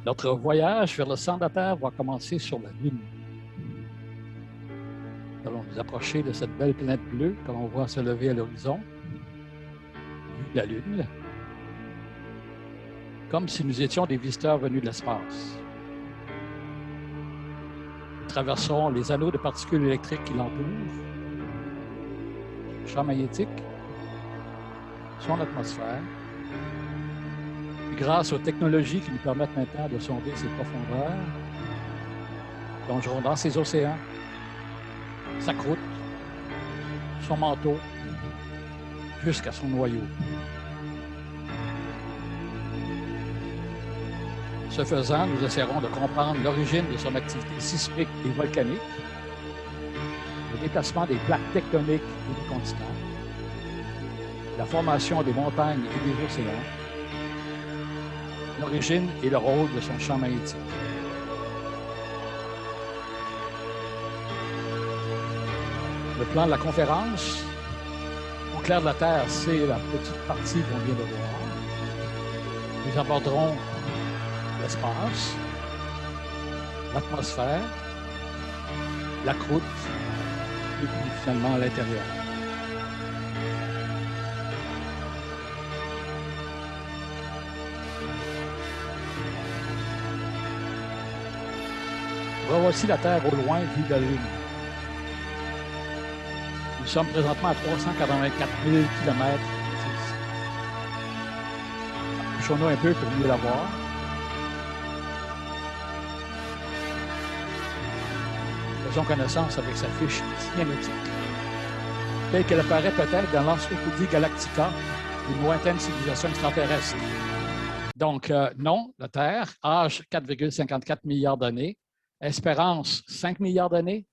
Notre voyage vers le centre de la Terre va commencer sur la Lune. Nous allons nous approcher de cette belle planète bleue que l'on voit se lever à l'horizon, vue de la Lune, comme si nous étions des visiteurs venus de l'espace. Nous traversons les anneaux de particules électriques qui l'entourent, le champ magnétique, son atmosphère. Puis grâce aux technologies qui nous permettent maintenant de sonder ses profondeurs, plongerons dans ses océans, sa croûte, son manteau, jusqu'à son noyau. Ce faisant, nous essaierons de comprendre l'origine de son activité sismique et volcanique, le déplacement des plaques tectoniques et des continents, la formation des montagnes et des océans, l'origine et le rôle de son champ magnétique. Le plan de la conférence, au clair de la Terre, c'est la petite partie qu'on vient de voir. Nous aborderons l'espace, l'atmosphère, la croûte et puis finalement l'intérieur. Revoici la Terre au loin vue de la Lune. Nous sommes présentement à 384 000 km. Approchons-nous un peu pour mieux la voir. Faisons connaissance avec sa fiche cinématique, telle qu'elle apparaît peut-être dans l'Encyclopédie Galactica, une lointaine civilisation extraterrestre. Donc, non, la Terre, âge 4,54 milliards d'années, espérance 5 milliards d'années,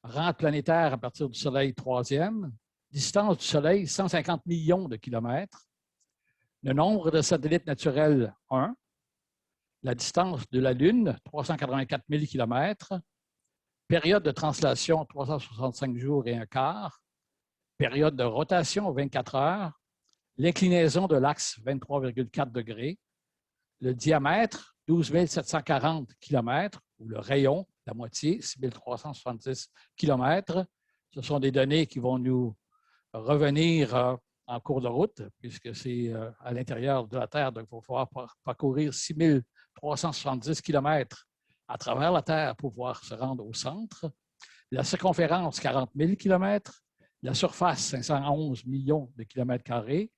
rang planétaire à partir du Soleil 3e, distance du Soleil 150 millions de kilomètres, le nombre de satellites naturels 1, la distance de la Lune 384 000 kilomètres, période de translation 365 jours et un quart, période de rotation 24 heures, l'inclinaison de l'axe 23,4 degrés, le diamètre 12 740 km, ou le rayon, la moitié, 6 370 km. Ce sont des données qui vont nous revenir en cours de route, puisque c'est à l'intérieur de la Terre, donc il va falloir parcourir 6 370 km à travers la Terre pour pouvoir se rendre au centre. La circonférence, 40 000 km. La surface, 511 millions de kilomètres carrés.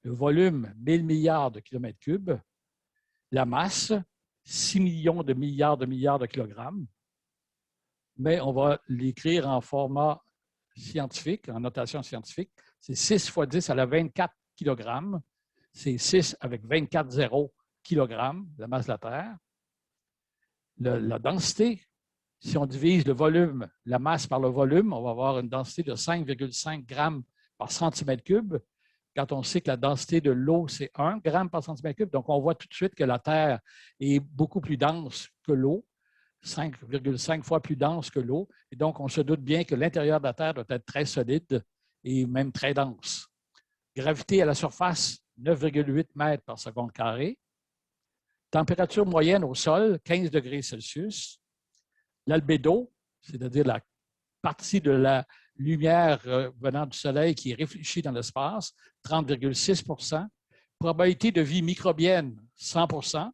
Le volume, 1000 milliards de kilomètres cubes. La masse, 6 millions de milliards de kilogrammes. Mais on va l'écrire en format scientifique, en notation scientifique. C'est 6 fois 10 à la 24 kg. C'est 6 avec 24 zéros kg, la masse de la Terre. La densité, si on divise le volume, la masse par le volume, on va avoir une densité de 5,5 grammes par centimètre cube. Quand on sait que la densité de l'eau, c'est 1 gramme par centimètre cube, donc on voit tout de suite que la Terre est beaucoup plus dense que l'eau, 5,5 fois plus dense que l'eau. Et donc, on se doute bien que l'intérieur de la Terre doit être très solide et même très dense. Gravité à la surface, 9,8 mètres par seconde carrée. Température moyenne au sol, 15 degrés Celsius. L'albédo, c'est-à-dire la partie de la lumière venant du Soleil qui est réfléchie dans l'espace, 30,6 %. Probabilité de vie microbienne, 100 %.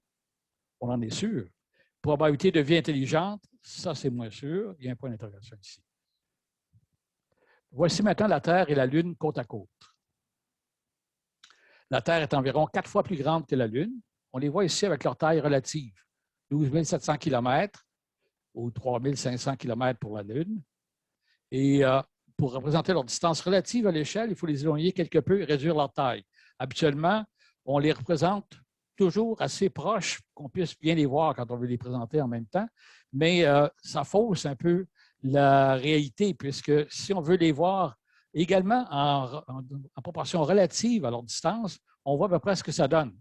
On en est sûr. Probabilité de vie intelligente, ça c'est moins sûr. Il y a un point d'interrogation ici. Voici maintenant la Terre et la Lune côte à côte. La Terre est environ 4 fois plus grande que la Lune. On les voit ici avec leur taille relative. 12 700 km ou 3 500 km pour la Lune. Et pour représenter leur distance relative à l'échelle, il faut les éloigner quelque peu et réduire leur taille. Habituellement, on les représente toujours assez proches, qu'on puisse bien les voir quand on veut les présenter en même temps, mais ça fausse un peu la réalité, puisque si on veut les voir également en proportion relative à leur distance, on voit à peu près ce que ça donne.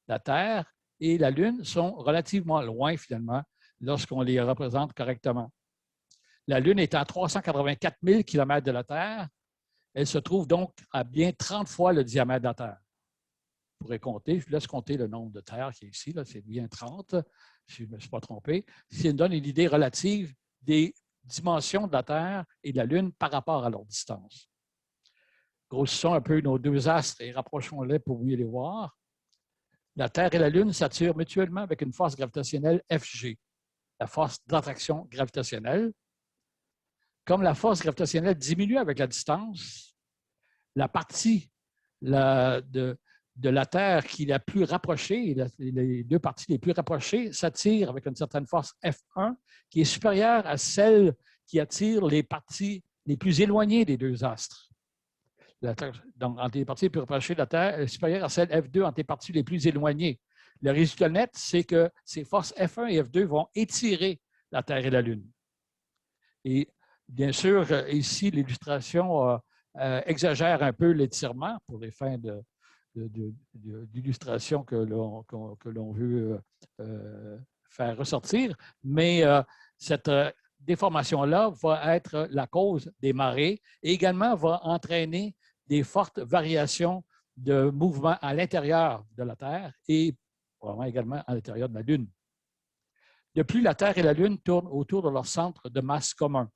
La Terre et la Lune sont relativement loin, finalement, lorsqu'on les représente correctement. La Lune étant à 384 000 km de la Terre, elle se trouve donc à bien 30 fois le diamètre de la Terre. pourrais compter. Je vous laisse compter le nombre de terres qui est ici. C'est bien 30, si je ne me suis pas trompé. Ça nous donne une idée relative des dimensions de la Terre et de la Lune par rapport à leur distance. Grossissons un peu nos deux astres et rapprochons-les pour mieux les voir. La Terre et la Lune s'attirent mutuellement avec une force gravitationnelle FG, la force d'attraction gravitationnelle. Comme la force gravitationnelle diminue avec la distance, la partie de la Terre qui est la plus rapprochée, les deux parties les plus rapprochées, s'attirent avec une certaine force F1 qui est supérieure à celle qui attire les parties les plus éloignées des deux astres. Donc, entre les parties les plus rapprochées de la Terre, est supérieure à celle F2 entre les parties les plus éloignées. Le résultat net, c'est que ces forces F1 et F2 vont étirer la Terre et la Lune. Et bien sûr, ici, l'illustration exagère un peu l'étirement pour les fins d'illustration que l'on veut faire ressortir, mais cette déformation-là va être la cause des marées et également va entraîner des fortes variations de mouvement à l'intérieur de la Terre et probablement également à l'intérieur de la Lune. De plus, la Terre et la Lune tournent autour de leur centre de masse commun.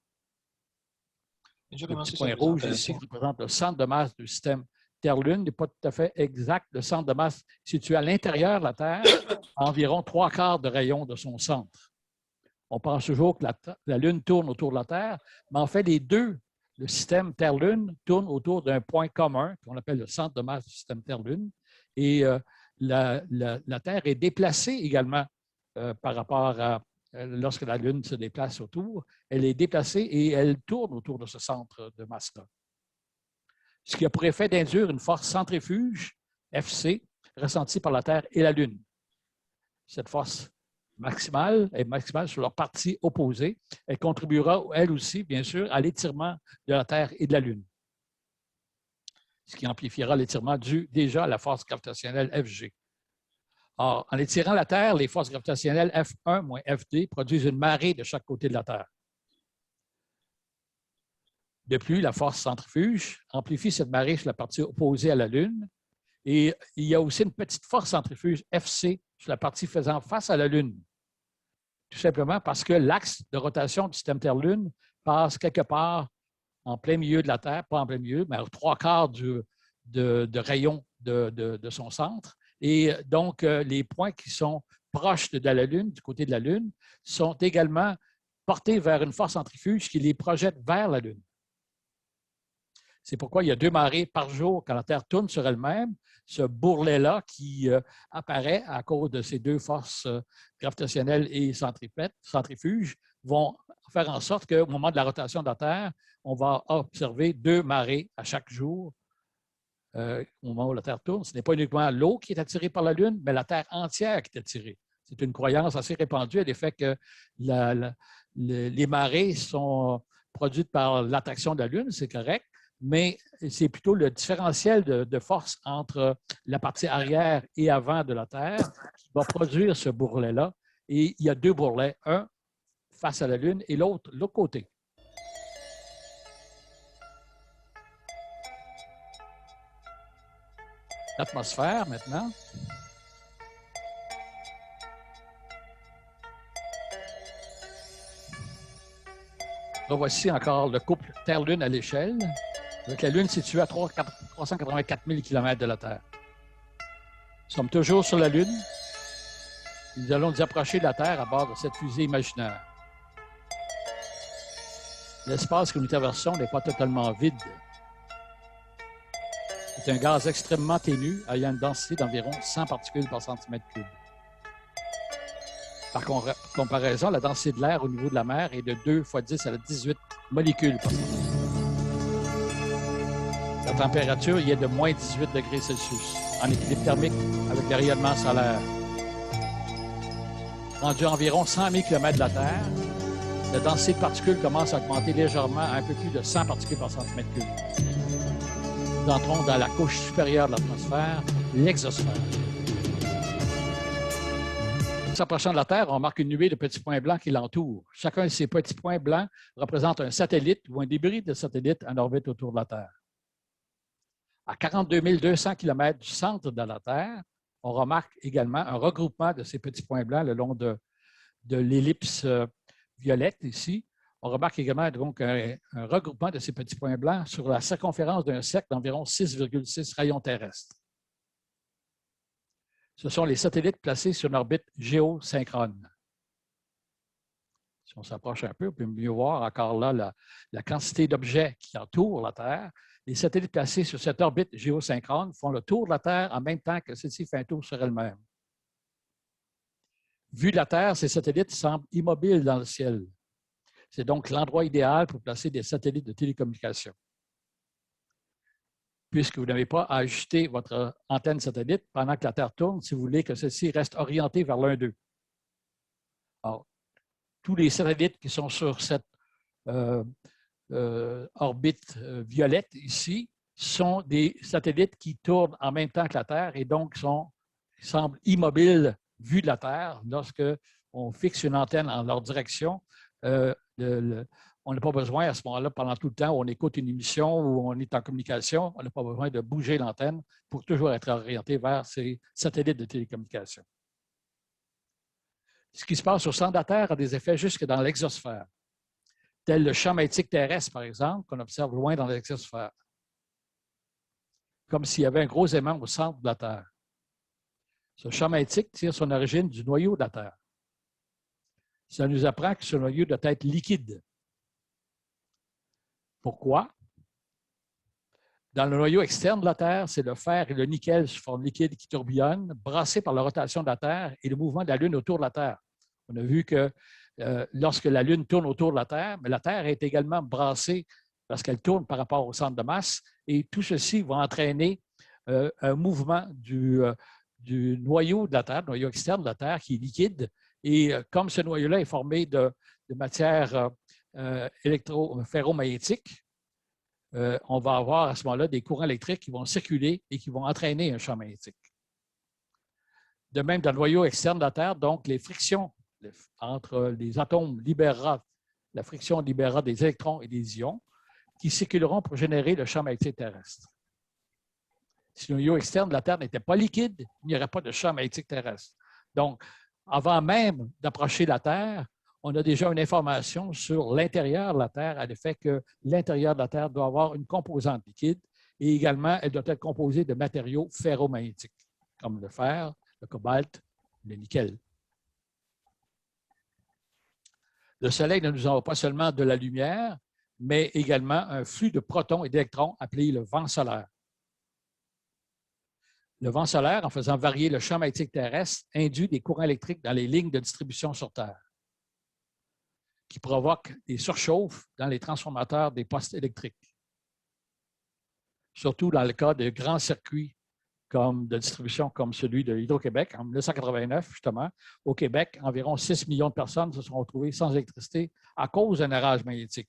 Le petit point rouge ici représente le centre de masse du système Terre-Lune n'est pas tout à fait exact. Le centre de masse situé à l'intérieur de la Terre, à environ 3/4 de rayon de son centre. On pense toujours que la Lune tourne autour de la Terre, mais en fait, les deux, le système Terre-Lune, tourne autour d'un point commun qu'on appelle le centre de masse du système Terre-Lune. Et la Terre est déplacée également par rapport à lorsque la Lune se déplace autour. Elle est déplacée et elle tourne autour de ce centre de masse-là. Ce qui a pour effet d'induire une force centrifuge, FC, ressentie par la Terre et la Lune. Cette force maximale est maximale sur leur partie opposée. Elle contribuera, elle aussi, bien sûr, à l'étirement de la Terre et de la Lune. Ce qui amplifiera l'étirement dû déjà à la force gravitationnelle FG. Or, en étirant la Terre, les forces gravitationnelles F1 moins FD produisent une marée de chaque côté de la Terre. De plus, la force centrifuge amplifie cette marée sur la partie opposée à la Lune. Et il y a aussi une petite force centrifuge FC sur la partie faisant face à la Lune. Tout simplement parce que l'axe de rotation du système Terre-Lune passe quelque part en plein milieu de la Terre, pas en plein milieu, mais aux 3/4 de rayon de son centre. Et donc, les points qui sont proches de la Lune, du côté de la Lune, sont également portés vers une force centrifuge qui les projette vers la Lune. C'est pourquoi il y a 2 marées par jour quand la Terre tourne sur elle-même. Ce bourrelet-là qui apparaît à cause de ces 2 forces gravitationnelles et centrifuges vont faire en sorte qu'au moment de la rotation de la Terre, on va observer 2 marées à chaque jour au moment où la Terre tourne. Ce n'est pas uniquement l'eau qui est attirée par la Lune, mais la Terre entière qui est attirée. C'est une croyance assez répandue à l'effet que les marées sont produites par l'attraction de la Lune, c'est correct, mais c'est plutôt le différentiel de force entre la partie arrière et avant de la Terre qui va produire ce bourrelet-là. Et il y a 2 bourrelets, un face à la Lune et l'autre de l'autre côté. L'atmosphère maintenant. Donc, voici encore le couple Terre-Lune à l'échelle, avec la Lune située à 384 000 km de la Terre. Nous sommes toujours sur la Lune. Nous allons nous approcher de la Terre à bord de cette fusée imaginaire. L'espace que nous traversons n'est pas totalement vide. C'est un gaz extrêmement ténu, ayant une densité d'environ 100 particules par centimètre cube. Par comparaison, la densité de l'air au niveau de la mer est de 2 × 10 à la 18 molécules par centimètre. La température y est de moins 18 degrés Celsius, en équilibre thermique avec le rayonnement solaire. Rendu à environ 100 000 km de la Terre, la densité de particules commence à augmenter légèrement à un peu plus de 100 particules par centimètre cube. Nous entrons dans la couche supérieure de l'atmosphère, l'exosphère. En s'approchant de la Terre, on remarque une nuée de petits points blancs qui l'entourent. Chacun de ces petits points blancs représente un satellite ou un débris de satellite en orbite autour de la Terre. À 42 200 km du centre de la Terre, on remarque également un regroupement de ces petits points blancs le long de l'ellipse violette ici. On remarque également donc un regroupement de ces petits points blancs sur la circonférence d'un cercle d'environ 6,6 rayons terrestres. Ce sont les satellites placés sur une orbite géosynchrone. Si on s'approche un peu, on peut mieux voir encore là la quantité d'objets qui entourent la Terre. Les satellites placés sur cette orbite géosynchrone font le tour de la Terre en même temps que celle-ci fait un tour sur elle-même. Vu de la Terre, ces satellites semblent immobiles dans le ciel. C'est donc l'endroit idéal pour placer des satellites de télécommunication. Puisque vous n'avez pas à ajuster votre antenne satellite pendant que la Terre tourne, si vous voulez que celle-ci reste orientée vers l'un d'eux. Alors, tous les satellites qui sont sur cette orbite violette ici sont des satellites qui tournent en même temps que la Terre et donc semblent immobiles vus de la Terre. Lorsque on fixe une antenne en leur direction, on n'a pas besoin à ce moment-là, pendant tout le temps où on écoute une émission ou on est en communication, on n'a pas besoin de bouger l'antenne pour toujours être orienté vers ces satellites de télécommunication. Ce qui se passe au centre de la Terre a des effets jusque dans l'exosphère, tel le champ magnétique terrestre, par exemple, qu'on observe loin dans l'exosphère, comme s'il y avait un gros aimant au centre de la Terre. Ce champ magnétique tire son origine du noyau de la Terre. Ça nous apprend que ce noyau doit être liquide. Pourquoi? Dans le noyau externe de la Terre, c'est le fer et le nickel sous forme liquide qui tourbillonnent, brassés par la rotation de la Terre et le mouvement de la Lune autour de la Terre. On a vu que lorsque la Lune tourne autour de la Terre, mais la Terre est également brassée parce qu'elle tourne par rapport au centre de masse et tout ceci va entraîner un mouvement du noyau de la Terre, le noyau externe de la Terre qui est liquide. Et comme ce noyau-là est formé de matière électro-ferromagnétique, on va avoir à ce moment-là des courants électriques qui vont circuler et qui vont entraîner un champ magnétique. De même, dans le noyau externe de la Terre, donc les frictions entre les atomes la friction libérera des électrons et des ions qui circuleront pour générer le champ magnétique terrestre. Si le noyau externe de la Terre n'était pas liquide, il n'y aurait pas de champ magnétique terrestre. Donc, avant même d'approcher la Terre, on a déjà une information sur l'intérieur de la Terre à l'effet que l'intérieur de la Terre doit avoir une composante liquide et également, elle doit être composée de matériaux ferromagnétiques, comme le fer, le cobalt, le nickel. Le Soleil ne nous envoie pas seulement de la lumière, mais également un flux de protons et d'électrons appelé le vent solaire. Le vent solaire, en faisant varier le champ magnétique terrestre, induit des courants électriques dans les lignes de distribution sur Terre, qui provoquent des surchauffes dans les transformateurs des postes électriques. Surtout dans le cas de grands circuits de distribution comme celui de Hydro-Québec. En 1989, justement, au Québec, environ 6 millions de personnes se sont retrouvées sans électricité à cause d'un orage magnétique.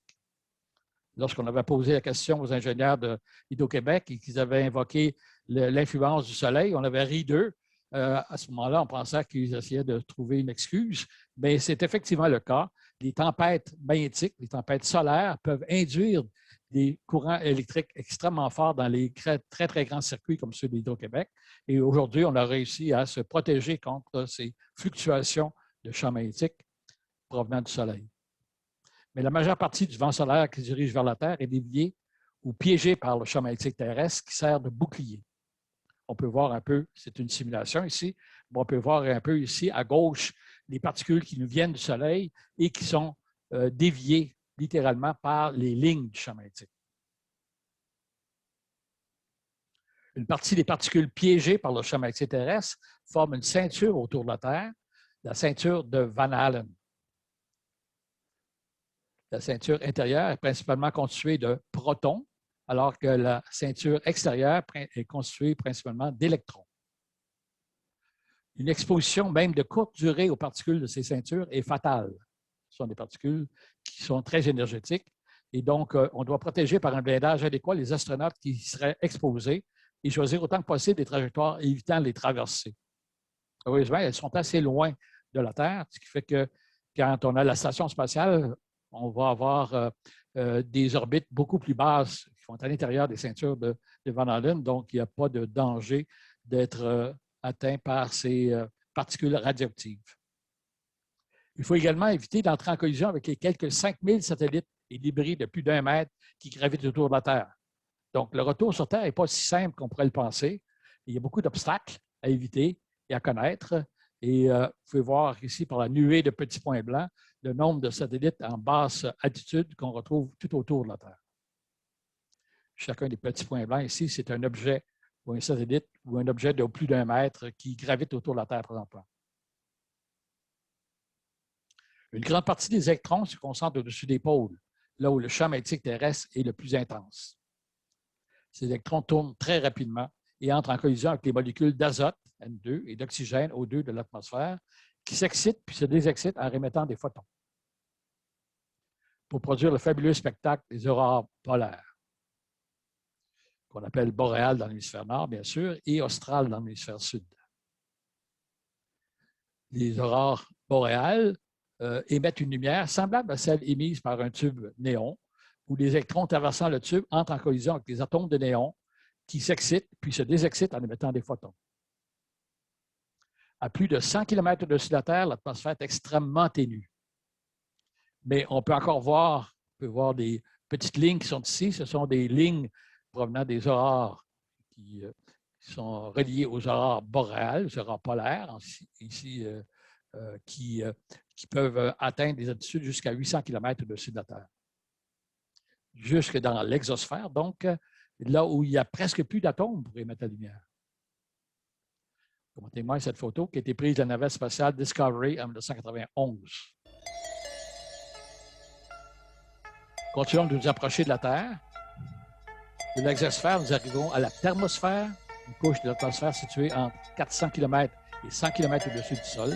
Lorsqu'on avait posé la question aux ingénieurs de Hydro-Québec et qu'ils avaient invoqué l'influence du Soleil, on avait ri d'eux. À ce moment-là, on pensait qu'ils essayaient de trouver une excuse, mais c'est effectivement le cas. Les tempêtes magnétiques, les tempêtes solaires peuvent induire des courants électriques extrêmement forts dans les très, très grands circuits comme ceux d'Hydro-Québec. Et aujourd'hui, on a réussi à se protéger contre ces fluctuations de champs magnétiques provenant du Soleil. Mais la majeure partie du vent solaire qui se dirige vers la Terre est déviée ou piégée par le champ magnétique terrestre qui sert de bouclier. On peut voir un peu, c'est une simulation ici, mais on peut voir un peu ici à gauche les particules qui nous viennent du Soleil et qui sont déviées littéralement par les lignes du champ magnétique. Une partie des particules piégées par le champ magnétique terrestre forme une ceinture autour de la Terre, la ceinture de Van Allen. La ceinture intérieure est principalement constituée de protons, alors que la ceinture extérieure est constituée principalement d'électrons. Une exposition même de courte durée aux particules de ces ceintures est fatale. Ce sont des particules qui sont très énergétiques et donc on doit protéger par un blindage adéquat les astronautes qui seraient exposés et choisir autant que possible des trajectoires évitant les traversées. Heureusement, elles sont assez loin de la Terre, ce qui fait que quand on a la station spatiale, on va avoir des orbites beaucoup plus basses, qui sont à l'intérieur des ceintures de Van Allen, donc il n'y a pas de danger d'être atteint par ces particules radioactives. Il faut également éviter d'entrer en collision avec les quelques 5000 satellites et débris de plus d'1 mètre qui gravitent autour de la Terre. Donc, le retour sur Terre n'est pas si simple qu'on pourrait le penser. Il y a beaucoup d'obstacles à éviter et à connaître. Et vous pouvez voir ici, par la nuée de petits points blancs, le nombre de satellites en basse altitude qu'on retrouve tout autour de la Terre. Chacun des petits points blancs ici, c'est un objet ou un satellite ou un objet de plus d'1 mètre qui gravite autour de la Terre présentement. Une grande partie des électrons se concentrent au-dessus des pôles, là où le champ magnétique terrestre est le plus intense. Ces électrons tournent très rapidement et entrent en collision avec les molécules d'azote, N2, et d'oxygène, O2, de l'atmosphère, qui s'excitent puis se désexcitent en rémettant des photons pour produire le fabuleux spectacle des aurores polaires, qu'on appelle boréales dans l'hémisphère nord, bien sûr, et australes dans l'hémisphère sud. Les aurores boréales émettent une lumière semblable à celle émise par un tube néon, où les électrons traversant le tube entrent en collision avec des atomes de néon qui s'excitent puis se désexcitent en émettant des photons. À plus de 100 km au-dessus de la Terre, l'atmosphère est extrêmement ténue. Mais on peut encore voir, des petites lignes qui sont ici. Ce sont des lignes provenant des aurores qui sont reliées aux aurores boréales, aux aurores polaires, ici, qui peuvent atteindre des altitudes jusqu'à 800 km au-dessus de la Terre. Jusque dans l'exosphère, donc là où il n'y a presque plus d'atomes pour émettre la lumière. Comme témoin cette photo qui a été prise de la navette spatiale Discovery en 1991. Continuons de nous approcher de la Terre. De l'exosphère, nous arrivons à la thermosphère, une couche de l'atmosphère située entre 400 km et 100 km au-dessus du sol.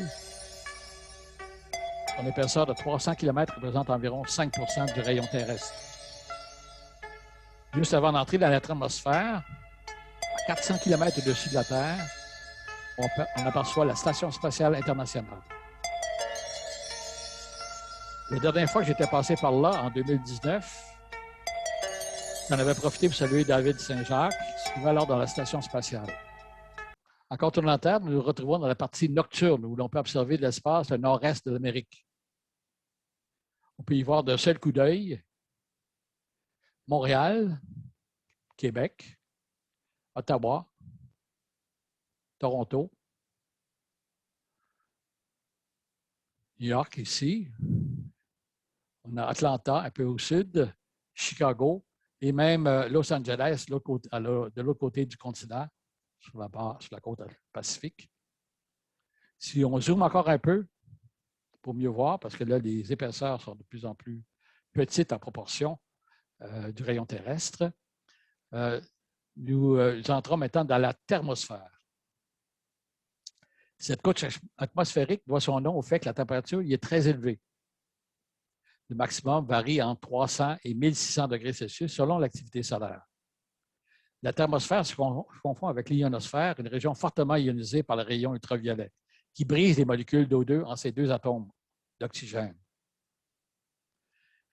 Son épaisseur de 300 km représente environ 5 % du rayon terrestre. Juste avant d'entrer dans la thermosphère, à 400 km au-dessus de la Terre, on aperçoit la Station spatiale internationale. La dernière fois que j'étais passé par là, en 2019, j'en avais profité pour saluer David Saint-Jacques, qui se trouvait alors dans la Station spatiale. En contournant la Terre, nous nous retrouvons dans la partie nocturne, où l'on peut observer de l'espace le nord-est de l'Amérique. On peut y voir d'un seul coup d'œil Montréal, Québec, Ottawa, Toronto, New York ici, on a Atlanta un peu au sud, Chicago et même Los Angeles de l'autre côté du continent, sur la côte Pacifique. Si on zoome encore un peu, pour mieux voir, parce que là, les épaisseurs sont de plus en plus petites en proportion du rayon terrestre, nous entrons maintenant dans la thermosphère. Cette couche atmosphérique doit son nom au fait que la température y est très élevée. Le maximum varie entre 300 et 1600 degrés Celsius selon l'activité solaire. La thermosphère se confond avec l'ionosphère, une région fortement ionisée par les rayons ultraviolets, qui brise les molécules d'O2 en ces deux atomes d'oxygène.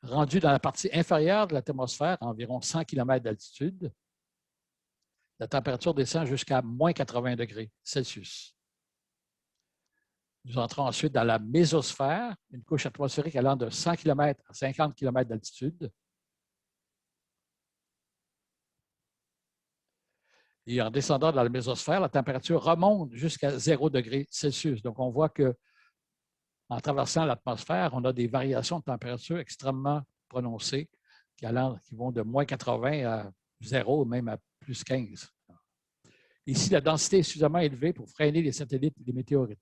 Rendu dans la partie inférieure de la thermosphère, à environ 100 km d'altitude, la température descend jusqu'à moins 80 degrés Celsius. Nous entrons ensuite dans la mésosphère, une couche atmosphérique allant de 100 km à 50 km d'altitude. Et en descendant dans la mésosphère, la température remonte jusqu'à 0 degré Celsius. Donc, on voit qu'en traversant l'atmosphère, on a des variations de température extrêmement prononcées qui vont de moins 80 à 0, même à plus 15. Ici, la densité est suffisamment élevée pour freiner les satellites et les météorites,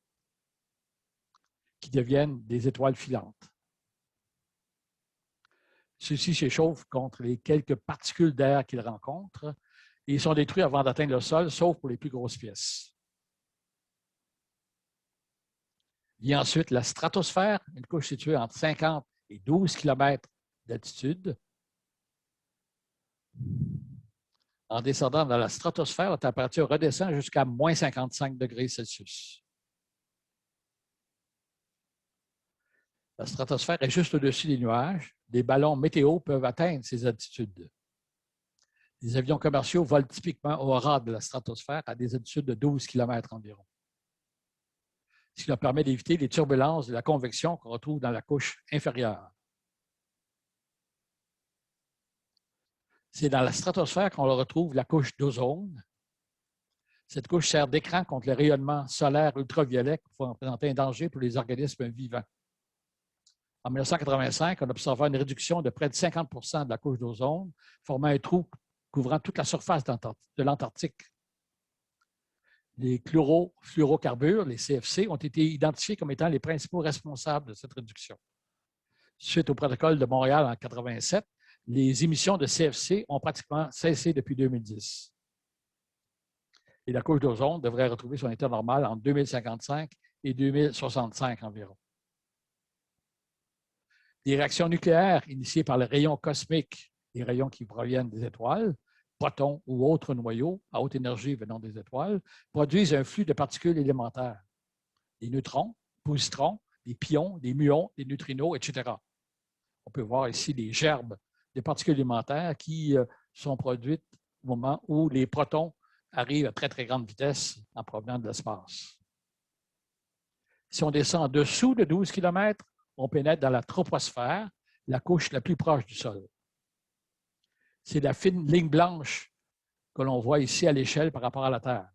qui deviennent des étoiles filantes. Ceux-ci s'échauffent contre les quelques particules d'air qu'ils rencontrent et ils sont détruits avant d'atteindre le sol, sauf pour les plus grosses pièces. Il y a ensuite la stratosphère, une couche située entre 50 et 12 km d'altitude. En descendant dans la stratosphère, la température redescend jusqu'à moins 55 degrés Celsius. La stratosphère est juste au-dessus des nuages. Des ballons météo peuvent atteindre ces altitudes. Les avions commerciaux volent typiquement au ras de la stratosphère à des altitudes de 12 km environ, ce qui leur permet d'éviter les turbulences de la convection qu'on retrouve dans la couche inférieure. C'est dans la stratosphère qu'on retrouve la couche d'ozone. Cette couche sert d'écran contre les rayonnements solaires ultraviolets qui peuvent représenter un danger pour les organismes vivants. En 1985, on observa une réduction de près de 50 de la couche d'ozone, formant un trou couvrant toute la surface de l'Antarctique. Les chlorofluorocarbures, les CFC, ont été identifiés comme étant les principaux responsables de cette réduction. Suite au protocole de Montréal en 1987, les émissions de CFC ont pratiquement cessé depuis 2010. Et la couche d'ozone devrait retrouver son état normal en 2055 et 2065 environ. Les réactions nucléaires initiées par les rayons cosmiques, les rayons qui proviennent des étoiles, protons ou autres noyaux à haute énergie venant des étoiles, produisent un flux de particules élémentaires. Des neutrons, positrons, des pions, des muons, des neutrinos, etc. On peut voir ici les gerbes de particules élémentaires qui sont produites au moment où les protons arrivent à très, très grande vitesse en provenant de l'espace. Si on descend en dessous de 12 km, on pénètre dans la troposphère, la couche la plus proche du sol. C'est la fine ligne blanche que l'on voit ici à l'échelle par rapport à la Terre.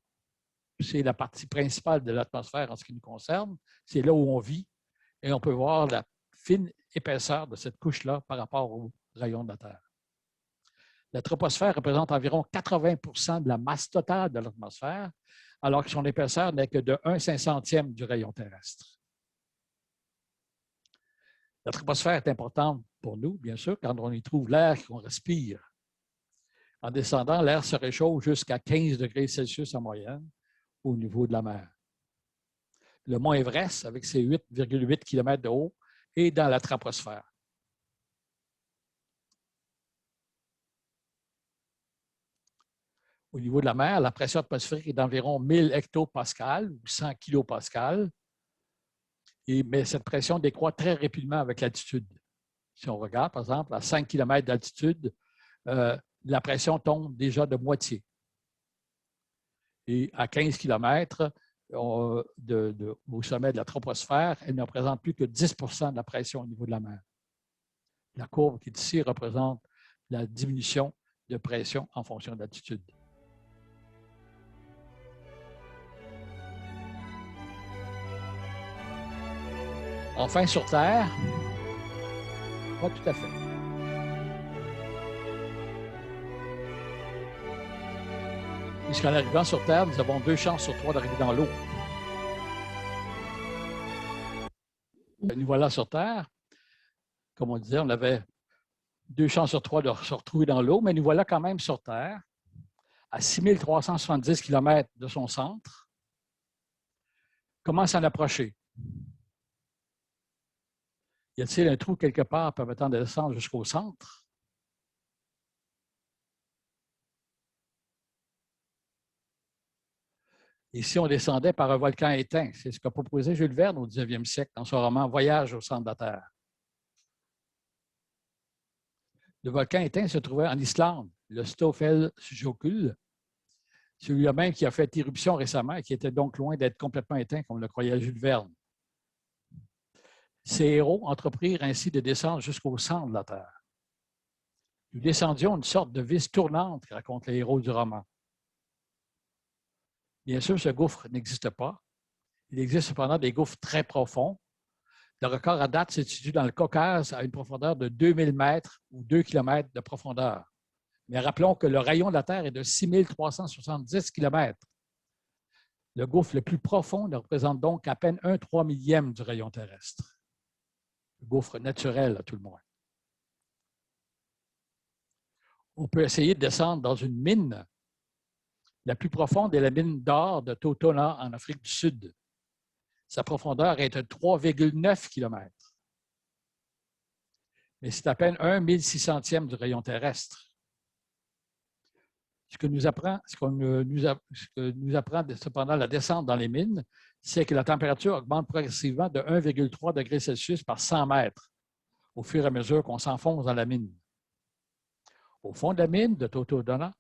C'est la partie principale de l'atmosphère en ce qui nous concerne. C'est là où on vit et on peut voir la fine épaisseur de cette couche-là par rapport aux rayons de la Terre. La troposphère représente environ 80 de la masse totale de l'atmosphère, alors que son épaisseur n'est que de 1/500e du rayon terrestre. La troposphère est importante pour nous, bien sûr, quand on y trouve l'air qu'on respire. En descendant, l'air se réchauffe jusqu'à 15 degrés Celsius en moyenne au niveau de la mer. Le mont Everest, avec ses 8,8 km de haut, est dans la troposphère. Au niveau de la mer, la pression atmosphérique est d'environ 1000 hectopascales ou 100 kilopascales. Mais cette pression décroît très rapidement avec l'altitude. Si on regarde, par exemple, à 5 km d'altitude, la pression tombe déjà de moitié. Et à 15 km au sommet de la troposphère, elle ne représente plus que 10 de la pression au niveau de la mer. La courbe qui est ici représente la diminution de pression en fonction de l'altitude. Enfin, sur Terre, pas tout à fait. Puisqu'en arrivant sur Terre, nous avons 2 chances sur 3 d'arriver dans l'eau. Nous voilà sur Terre. Comme on disait, on avait 2 chances sur 3 de se retrouver dans l'eau, mais nous voilà quand même sur Terre, à 6370 km de son centre. Comment s'en approcher? Y a-t-il un trou quelque part permettant de descendre jusqu'au centre? Et si on descendait par un volcan éteint? C'est ce qu'a proposé Jules Verne au 19e siècle dans son roman « Voyage au centre de la Terre ». Le volcan éteint se trouvait en Islande, le Snæfellsjökull, celui-là même qui a fait éruption récemment et qui était donc loin d'être complètement éteint, comme le croyait Jules Verne. Ces héros entreprirent ainsi de descendre jusqu'au centre de la Terre. Nous descendions une sorte de vis tournante, racontent les héros du roman. Bien sûr, ce gouffre n'existe pas. Il existe cependant des gouffres très profonds. Le record à date se situe dans le Caucase à une profondeur de 2000 mètres ou 2 km de profondeur. Mais rappelons que le rayon de la Terre est de 6370 km. Le gouffre le plus profond ne représente donc à peine 1/3 millième du rayon terrestre. Le gouffre naturel, à tout le moins. On peut essayer de descendre dans une mine. La plus profonde est la mine d'or de Totona en Afrique du Sud. Sa profondeur est de 3,9 km. Mais c'est à peine 1/1600e du rayon terrestre. Ce que nous apprend cependant la descente dans les mines, c'est que la température augmente progressivement de 1,3 degrés Celsius par 100 mètres au fur et à mesure qu'on s'enfonce dans la mine. Au fond de la mine de Totona,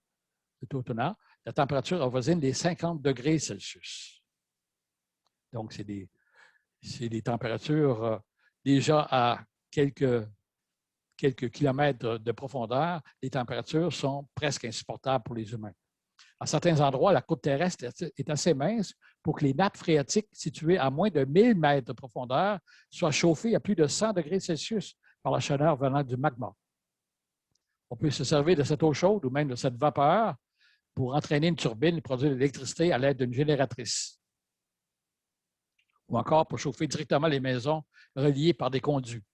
la température avoisine les 50 degrés Celsius. Donc, c'est des températures déjà à quelques kilomètres de profondeur. Les températures sont presque insupportables pour les humains. À certains endroits, la croûte terrestre est assez mince pour que les nappes phréatiques situées à moins de 1000 mètres de profondeur soient chauffées à plus de 100 degrés Celsius par la chaleur venant du magma. On peut se servir de cette eau chaude ou même de cette vapeur pour entraîner une turbine et produire de l'électricité à l'aide d'une génératrice. Ou encore pour chauffer directement les maisons reliées par des conduits.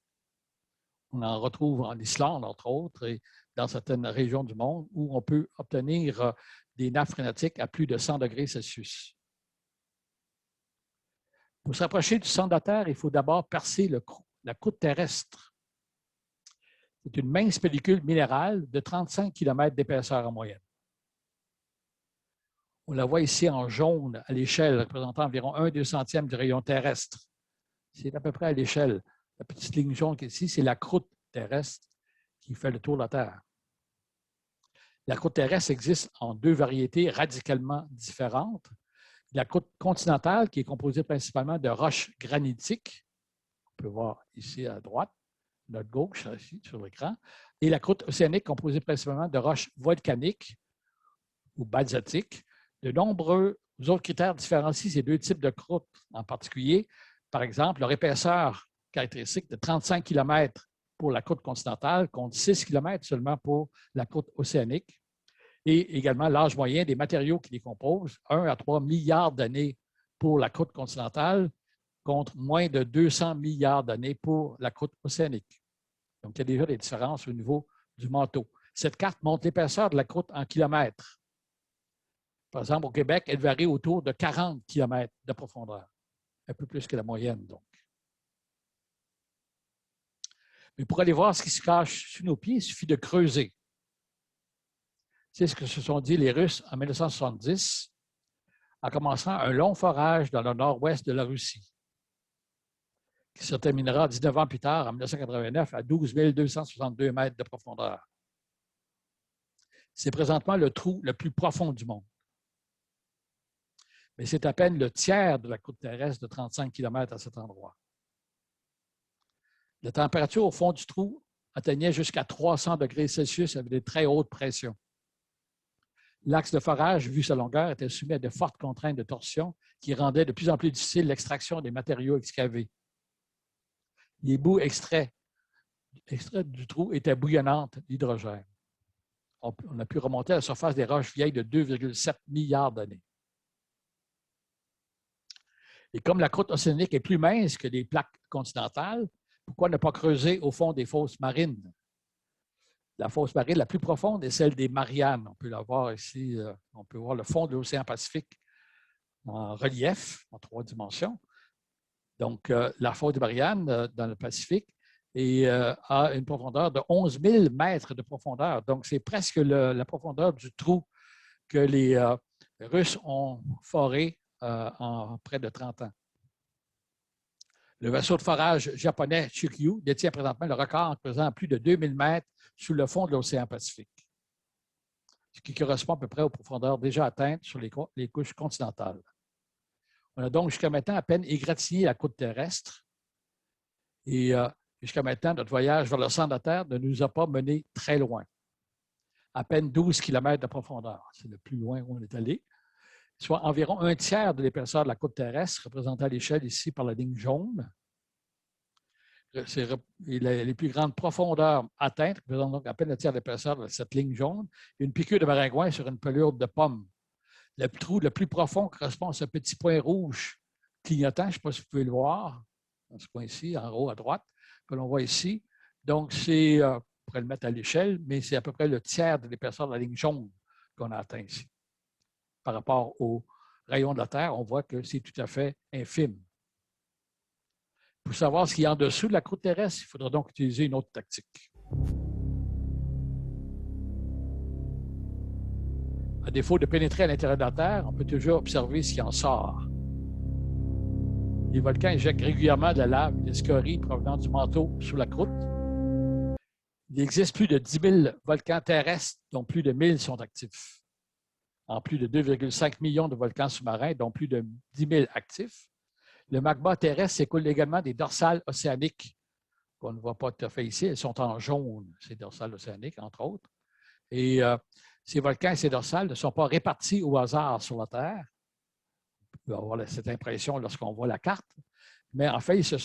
On en retrouve en Islande, entre autres, et dans certaines régions du monde où on peut obtenir des nappes phréatiques à plus de 100 degrés Celsius. Pour s'approcher du centre de la Terre, il faut d'abord percer la croûte terrestre. C'est une mince pellicule minérale de 35 km d'épaisseur en moyenne. On la voit ici en jaune à l'échelle, représentant environ 1/200 du rayon terrestre. C'est à peu près à l'échelle. La petite ligne jaune qui est ici, c'est la croûte terrestre qui fait le tour de la Terre. La croûte terrestre existe en deux variétés radicalement différentes. La croûte continentale, qui est composée principalement de roches granitiques, on peut voir ici à droite, notre gauche, ici sur l'écran, et la croûte océanique, composée principalement de roches volcaniques ou basaltiques. De nombreux autres critères différencient ces deux types de croûtes. En particulier, par exemple, leur épaisseur caractéristique de 35 km pour la croûte continentale contre 6 km seulement pour la croûte océanique. Et également l'âge moyen des matériaux qui les composent, 1 à 3 milliards d'années pour la croûte continentale contre moins de 200 milliards d'années pour la croûte océanique. Donc, il y a déjà des différences au niveau du manteau. Cette carte montre l'épaisseur de la croûte en kilomètres. Par exemple, au Québec, elle varie autour de 40 km de profondeur, un peu plus que la moyenne, donc. Mais pour aller voir ce qui se cache sous nos pieds, il suffit de creuser. C'est ce que se sont dit les Russes en 1970, en commençant un long forage dans le nord-ouest de la Russie, qui se terminera 19 ans plus tard, en 1989, à 12 262 mètres de profondeur. C'est présentement le trou le plus profond du monde. Mais c'est à peine le tiers de la croûte terrestre de 35 km à cet endroit. La température au fond du trou atteignait jusqu'à 300 degrés Celsius avec de très hautes pressions. L'axe de forage, vu sa longueur, était soumis à de fortes contraintes de torsion qui rendaient de plus en plus difficile l'extraction des matériaux excavés. Les boues extraites du trou étaient bouillonnantes d'hydrogène. On a pu remonter à la surface des roches vieilles de 2,7 milliards d'années. Et comme la croûte océanique est plus mince que les plaques continentales, pourquoi ne pas creuser au fond des fosses marines? La fosse marine la plus profonde est celle des Mariannes. On peut la voir ici, on peut voir le fond de l'océan Pacifique en relief, en 3 dimensions. Donc, la fosse des Mariannes dans le Pacifique a une profondeur de 11 000 mètres de profondeur. Donc, c'est presque la profondeur du trou que les Russes ont foré en près de 30 ans. Le vaisseau de forage japonais Chikyu détient présentement le record en creusant plus de 2000 mètres sous le fond de l'océan Pacifique, ce qui correspond à peu près aux profondeurs déjà atteintes sur les couches continentales. On a donc jusqu'à maintenant à peine égratigné la croûte terrestre et jusqu'à maintenant, notre voyage vers le centre de la Terre ne nous a pas menés très loin. À peine 12 km de profondeur, c'est le plus loin où on est allé, soit environ un tiers de l'épaisseur de la croûte terrestre, représentée à l'échelle ici par la ligne jaune. Les plus grandes profondeurs atteintes représentent donc à peine le tiers de l'épaisseur de cette ligne jaune, et une piqûre de maringouin sur une pelure de pomme. Le trou le plus profond correspond à ce petit point rouge clignotant, je ne sais pas si vous pouvez le voir, dans ce coin-ci, en haut à droite, que l'on voit ici. Donc, on pourrait le mettre à l'échelle, mais c'est à peu près le tiers de l'épaisseur de la ligne jaune qu'on a atteint ici. Par rapport au rayon de la Terre, on voit que c'est tout à fait infime. Pour savoir ce qu'il y a en dessous de la croûte terrestre, il faudra donc utiliser une autre tactique. À défaut de pénétrer à l'intérieur de la Terre, on peut toujours observer ce qui en sort. Les volcans éjectent régulièrement de la lave et des scories provenant du manteau sous la croûte. Il existe plus de 10 000 volcans terrestres, dont plus de 1000 sont actifs. En plus de 2,5 millions de volcans sous-marins, dont plus de 10 000 actifs. Le magma terrestre s'écoule également des dorsales océaniques, qu'on ne voit pas tout à fait ici. Elles sont en jaune, ces dorsales océaniques, entre autres. Et ces volcans et ces dorsales ne sont pas répartis au hasard sur la Terre. On peut avoir cette impression lorsqu'on voit la carte. Mais en fait, ils se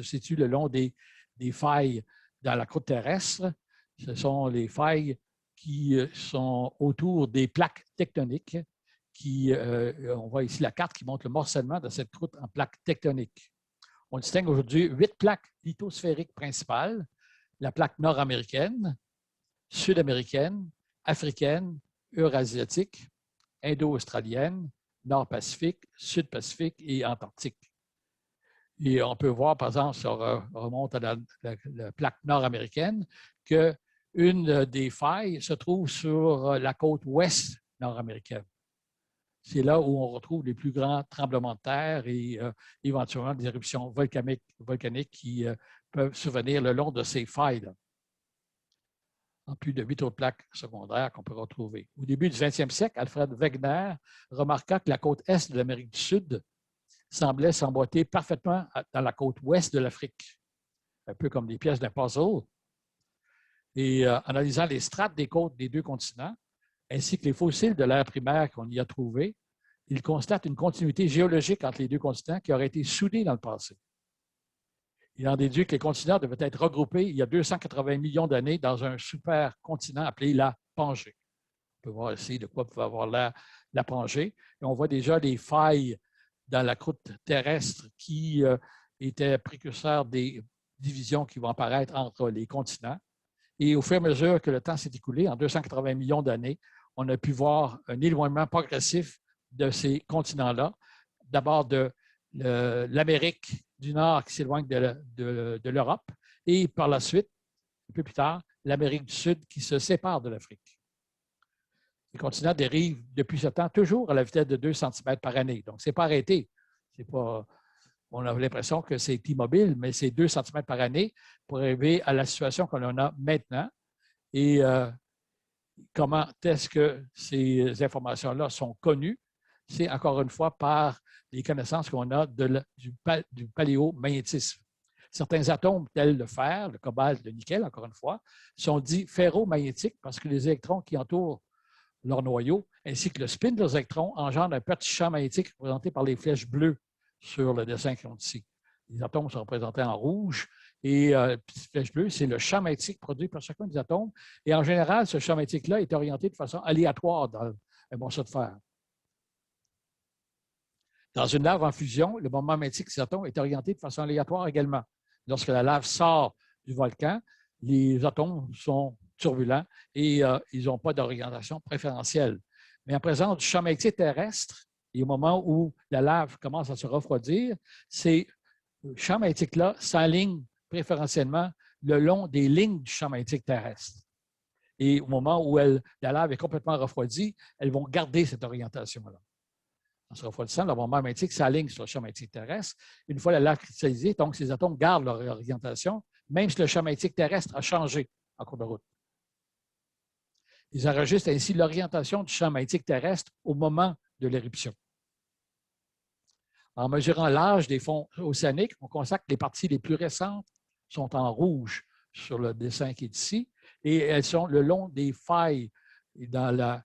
situent le long des failles dans la croûte terrestre. Ce sont les failles qui sont autour des plaques tectoniques. On voit ici la carte qui montre le morcellement de cette croûte en plaques tectoniques. On distingue aujourd'hui 8 plaques lithosphériques principales. La plaque nord-américaine, sud-américaine, africaine, eurasiatique, indo-australienne, nord-pacifique, sud-pacifique et antarctique. Et on peut voir, par exemple, si on remonte à la plaque nord-américaine, qu'une des failles se trouve sur la côte ouest nord-américaine. C'est là où on retrouve les plus grands tremblements de terre et éventuellement des éruptions volcaniques qui peuvent survenir le long de ces failles-là, en plus de 8 autres plaques secondaires qu'on peut retrouver. Au début du 20e siècle, Alfred Wegener remarqua que la côte est de l'Amérique du Sud semblait s'emboîter parfaitement dans la côte ouest de l'Afrique, un peu comme des pièces d'un puzzle. Et analysant les strates des côtes des deux continents, ainsi que les fossiles de l'ère primaire qu'on y a trouvés, il constate une continuité géologique entre les deux continents qui aurait été soudée dans le passé. Il en déduit que les continents devaient être regroupés il y a 280 millions d'années dans un supercontinent appelé la Pangée. On peut voir ici de quoi peut avoir l'air la Pangée. Et on voit déjà les failles dans la croûte terrestre qui étaient précurseurs des divisions qui vont apparaître entre les continents. Et au fur et à mesure que le temps s'est écoulé, en 280 millions d'années, on a pu voir un éloignement progressif de ces continents-là. D'abord de l'Amérique du Nord qui s'éloigne de l'Europe et par la suite, un peu plus tard, l'Amérique du Sud qui se sépare de l'Afrique. Les continents dérivent depuis ce temps toujours à la vitesse de 2 cm par année. Donc, ce n'est pas arrêté. On a l'impression que c'est immobile, mais c'est 2 cm par année pour arriver à la situation qu'on en a maintenant. Et comment est-ce que ces informations-là sont connues? C'est encore une fois par les connaissances qu'on a du paléomagnétisme. Certains atomes tels le fer, le cobalt, le nickel, encore une fois, sont dits ferromagnétiques parce que les électrons qui entourent leur noyau, ainsi que le spin de leurs électrons, engendrent un petit champ magnétique représenté par les flèches bleues sur le dessin qu'ils ont ici. Les atomes sont représentés en rouge et les petites flèches bleues, c'est le champ magnétique produit par chacun des atomes. Et en général, ce champ magnétique-là est orienté de façon aléatoire dans un morceau de fer. Dans une lave en fusion, le moment magnétique des atomes est orienté de façon aléatoire également. Lorsque la lave sort du volcan, les atomes sont turbulents et ils n'ont pas d'orientation préférentielle. Mais en présence du champ magnétique terrestre, et au moment où la lave commence à se refroidir, ces champs magnétiques-là s'alignent préférentiellement le long des lignes du champ magnétique terrestre. Et au moment où la lave est complètement refroidie, elles vont garder cette orientation-là. En se refroidissant, le moment magnétique s'aligne sur le champ magnétique terrestre. Une fois la lave cristallisée, donc ces atomes gardent leur orientation, même si le champ magnétique terrestre a changé en cours de route. Ils enregistrent ainsi l'orientation du champ magnétique terrestre au moment de l'éruption. En mesurant l'âge des fonds océaniques, on constate que les parties les plus récentes sont en rouge sur le dessin qui est ici, et elles sont le long des failles dans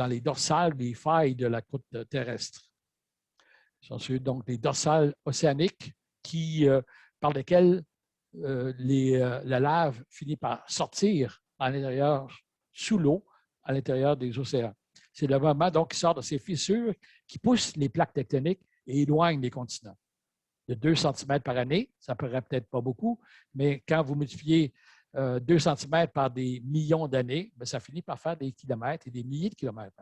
les dorsales, des failles de la croûte terrestre. Ce sont donc des dorsales océaniques par lesquelles la lave finit par sortir à l'intérieur, sous l'eau, à l'intérieur des océans. C'est le moment donc qui sort de ces fissures qui poussent les plaques tectoniques et éloignent les continents. De 2 cm par année, ça ne paraît peut-être pas beaucoup, mais quand vous multipliez 2 cm par des millions d'années, ça finit par faire des kilomètres et des milliers de kilomètres.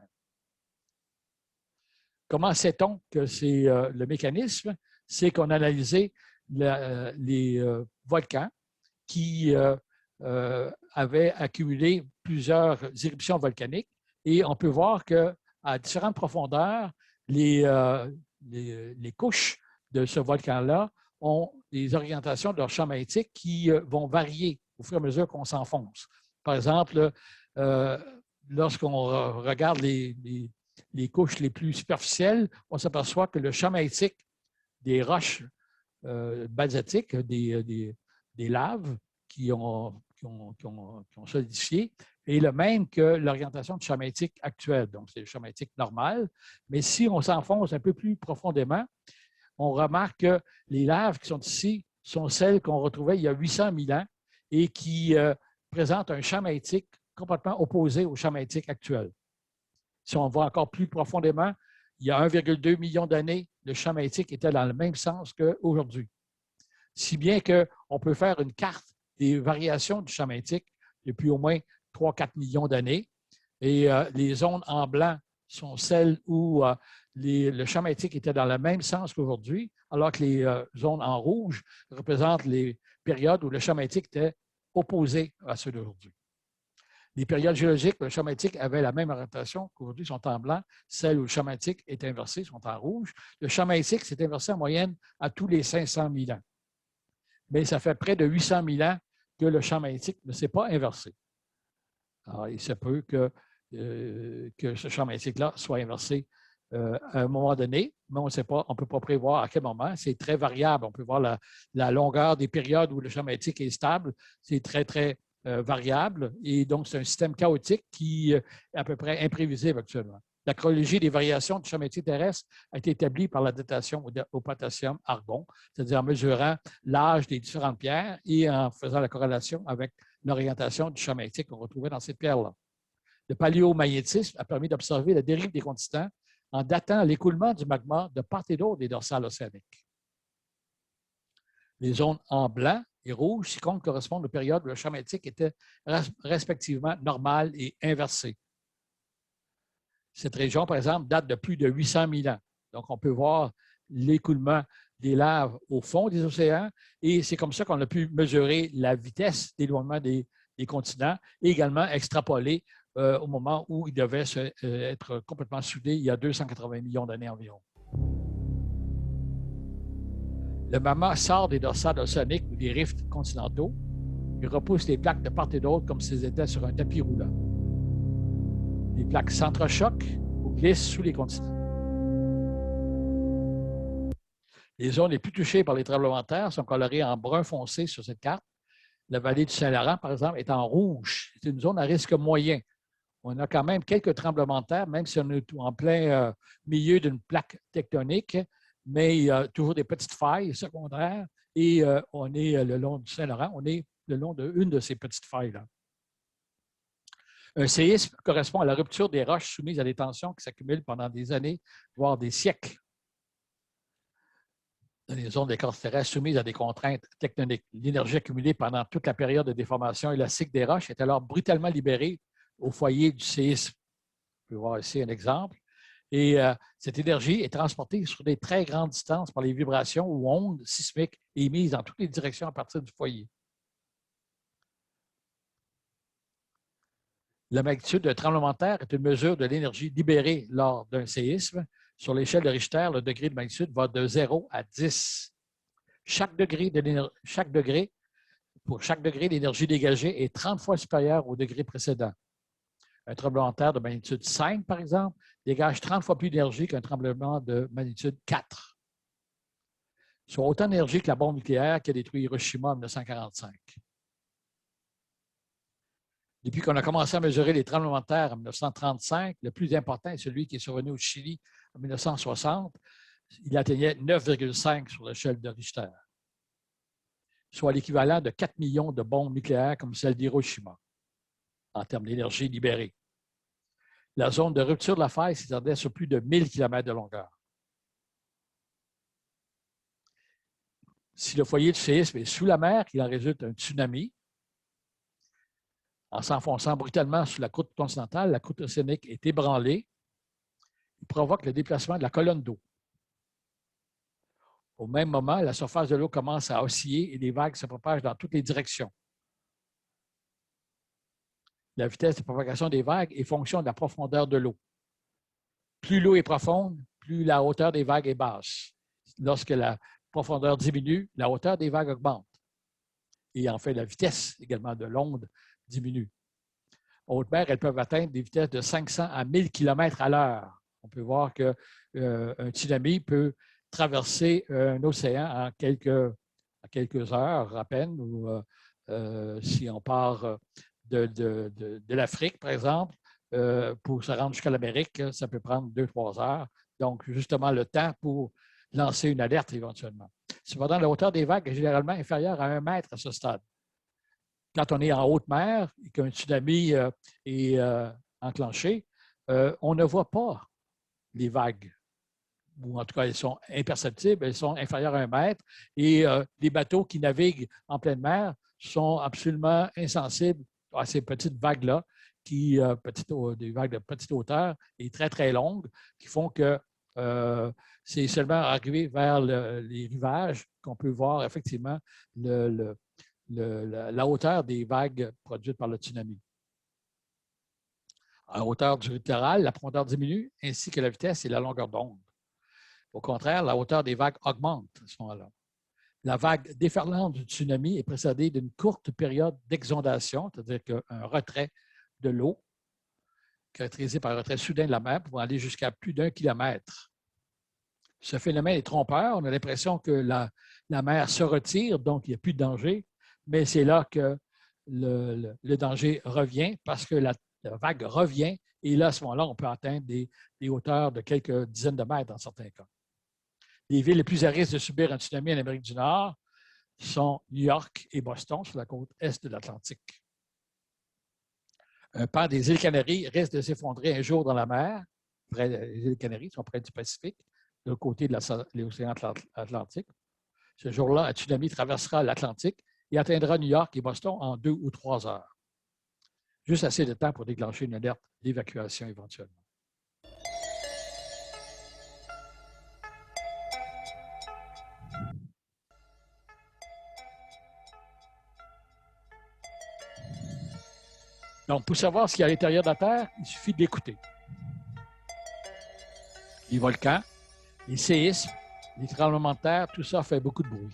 Comment sait-on que c'est le mécanisme? C'est qu'on a analysé les volcans qui avaient accumulé plusieurs éruptions volcaniques et on peut voir qu'à différentes profondeurs, les couches de ce volcan-là ont des orientations de leur champ magnétique qui vont varier au fur et à mesure qu'on s'enfonce. Par exemple, lorsqu'on regarde les couches les plus superficielles, on s'aperçoit que le champ magnétique des roches basaltiques, des laves qui ont solidifié, est le même que l'orientation du champ magnétique actuel. Donc, c'est le champ magnétique normal. Mais si on s'enfonce un peu plus profondément, on remarque que les laves qui sont ici sont celles qu'on retrouvait il y a 800 000 ans et qui présentent un champ magnétique complètement opposé au champ magnétique actuel. Si on va encore plus profondément, il y a 1,2 million d'années, le champ magnétique était dans le même sens qu'aujourd'hui. Si bien qu'on peut faire une carte des variations du champ magnétique depuis au moins 3-4 millions d'années. Et les zones en blanc sont celles où le champ magnétique était dans le même sens qu'aujourd'hui, alors que les zones en rouge représentent les périodes où le champ magnétique était opposé à ceux d'aujourd'hui. Les périodes géologiques où le champ magnétique avait la même orientation qu'aujourd'hui sont en blanc, celles où le champ magnétique est inversé sont en rouge. Le champ magnétique s'est inversé en moyenne à tous les 500 000 ans. Mais ça fait près de 800 000 ans que le champ magnétique ne s'est pas inversé. Alors, il se peut que ce champ magnétique-là soit inversé à un moment donné, mais on ne peut pas prévoir à quel moment. C'est très variable. On peut voir la longueur des périodes où le champ magnétique est stable. C'est très, très variable. Et donc, c'est un système chaotique qui est à peu près imprévisible actuellement. La chronologie des variations du champ magnétique terrestre a été établie par la datation au potassium-argon, c'est-à-dire en mesurant l'âge des différentes pierres et en faisant la corrélation avec l'orientation du champ magnétique qu'on retrouvait dans ces pierres-là. Le paléomagnétisme a permis d'observer la dérive des continents en datant l'écoulement du magma de part et d'autre des dorsales océaniques. Les zones en blanc et rouge ci-contre correspondent aux périodes où le champ magnétique était respectivement normal et inversé. Cette région, par exemple, date de plus de 800 000 ans. Donc, on peut voir l'écoulement des laves au fond des océans et c'est comme ça qu'on a pu mesurer la vitesse d'éloignement des continents et également extrapoler au moment où ils devaient être complètement soudés il y a 280 millions d'années environ. Le magma sort des dorsales océaniques ou des rifts continentaux et repousse les plaques de part et d'autre comme s'ils étaient sur un tapis roulant. Les plaques s'entrechoquent ou glissent sous les continents. Les zones les plus touchées par les tremblements de terre sont colorées en brun foncé sur cette carte. La vallée du Saint-Laurent, par exemple, est en rouge. C'est une zone à risque moyen. On a quand même quelques tremblements de terre, même si on est en plein milieu d'une plaque tectonique, mais il y a toujours des petites failles secondaires et on est le long du Saint-Laurent, on est le long d'une de ces petites failles-là. Un séisme correspond à la rupture des roches soumises à des tensions qui s'accumulent pendant des années, voire des siècles. Dans les zones d'écorce terrestre soumises à des contraintes tectoniques. L'énergie accumulée pendant toute la période de déformation élastique des roches est alors brutalement libérée au foyer du séisme. On peut voir ici un exemple. Et cette énergie est transportée sur des très grandes distances par les vibrations ou ondes sismiques émises dans toutes les directions à partir du foyer. La magnitude d'un tremblement de terre est une mesure de l'énergie libérée lors d'un séisme. Sur l'échelle de Richter, le degré de magnitude va de 0 à 10. Pour chaque degré, l'énergie dégagée est 30 fois supérieure au degré précédent. Un tremblement de terre de magnitude 5, par exemple, dégage 30 fois plus d'énergie qu'un tremblement de magnitude 4. Soit autant d'énergie que la bombe nucléaire qui a détruit Hiroshima en 1945. Depuis qu'on a commencé à mesurer les tremblements de terre en 1935, le plus important est celui qui est survenu au Chili en 1960. Il atteignait 9,5 sur l'échelle de Richter, soit l'équivalent de 4 millions de bombes nucléaires comme celle d'Hiroshima, en termes d'énergie libérée. La zone de rupture de la faille s'étendait sur plus de 1000 km de longueur. Si le foyer du séisme est sous la mer, il en résulte un tsunami. En s'enfonçant brutalement sous la croûte continentale, la croûte océanique est ébranlée. Il provoque le déplacement de la colonne d'eau. Au même moment, la surface de l'eau commence à osciller et les vagues se propagent dans toutes les directions. La vitesse de propagation des vagues est fonction de la profondeur de l'eau. Plus l'eau est profonde, plus la hauteur des vagues est basse. Lorsque la profondeur diminue, la hauteur des vagues augmente. Et en fait, la vitesse également de l'onde diminue. En haute mer, elles peuvent atteindre des vitesses de 500 à 1000 km à l'heure. On peut voir qu'un tsunami peut traverser un océan en quelques heures à peine, ou si on part de l'Afrique, par exemple, pour se rendre jusqu'à l'Amérique, ça peut prendre 2-3 heures. Donc, justement, le temps pour lancer une alerte éventuellement. Cependant, la hauteur des vagues est généralement inférieure à 1 mètre à ce stade. Quand on est en haute mer et qu'un tsunami est enclenché, on ne voit pas les vagues, ou en tout cas, elles sont imperceptibles, elles sont inférieures à 1 mètre, et les bateaux qui naviguent en pleine mer sont absolument insensibles à ces petites vagues-là, des vagues de petite hauteur et très, très longues, qui font que c'est seulement arrivé vers les rivages qu'on peut voir effectivement la hauteur des vagues produites par le tsunami. À hauteur du littoral, la profondeur diminue, ainsi que la vitesse et la longueur d'onde. Au contraire, la hauteur des vagues augmente à ce moment-là. La vague déferlante du tsunami est précédée d'une courte période d'exondation, c'est-à-dire qu'un retrait de l'eau, caractérisé par un retrait soudain de la mer, pouvant aller jusqu'à plus d'1 kilomètre. Ce phénomène est trompeur. On a l'impression que la mer se retire, donc il n'y a plus de danger, mais c'est là que le danger revient parce que la vague revient et là, à ce moment-là, on peut atteindre des hauteurs de quelques dizaines de mètres dans certains cas. Les villes les plus à risque de subir un tsunami en Amérique du Nord sont New York et Boston, sur la côte est de l'Atlantique. Un pan des îles Canaries risque de s'effondrer un jour dans la mer. Les îles Canaries sont près du Pacifique, de l'autre côté de l'océan Atlantique. Ce jour-là, un tsunami traversera l'Atlantique et atteindra New York et Boston en 2 ou 3 heures. Juste assez de temps pour déclencher une alerte d'évacuation éventuellement. Donc, pour savoir ce qu'il y a à l'intérieur de la Terre, il suffit d'écouter. Les volcans, les séismes, les tremblements de terre, tout ça fait beaucoup de bruit.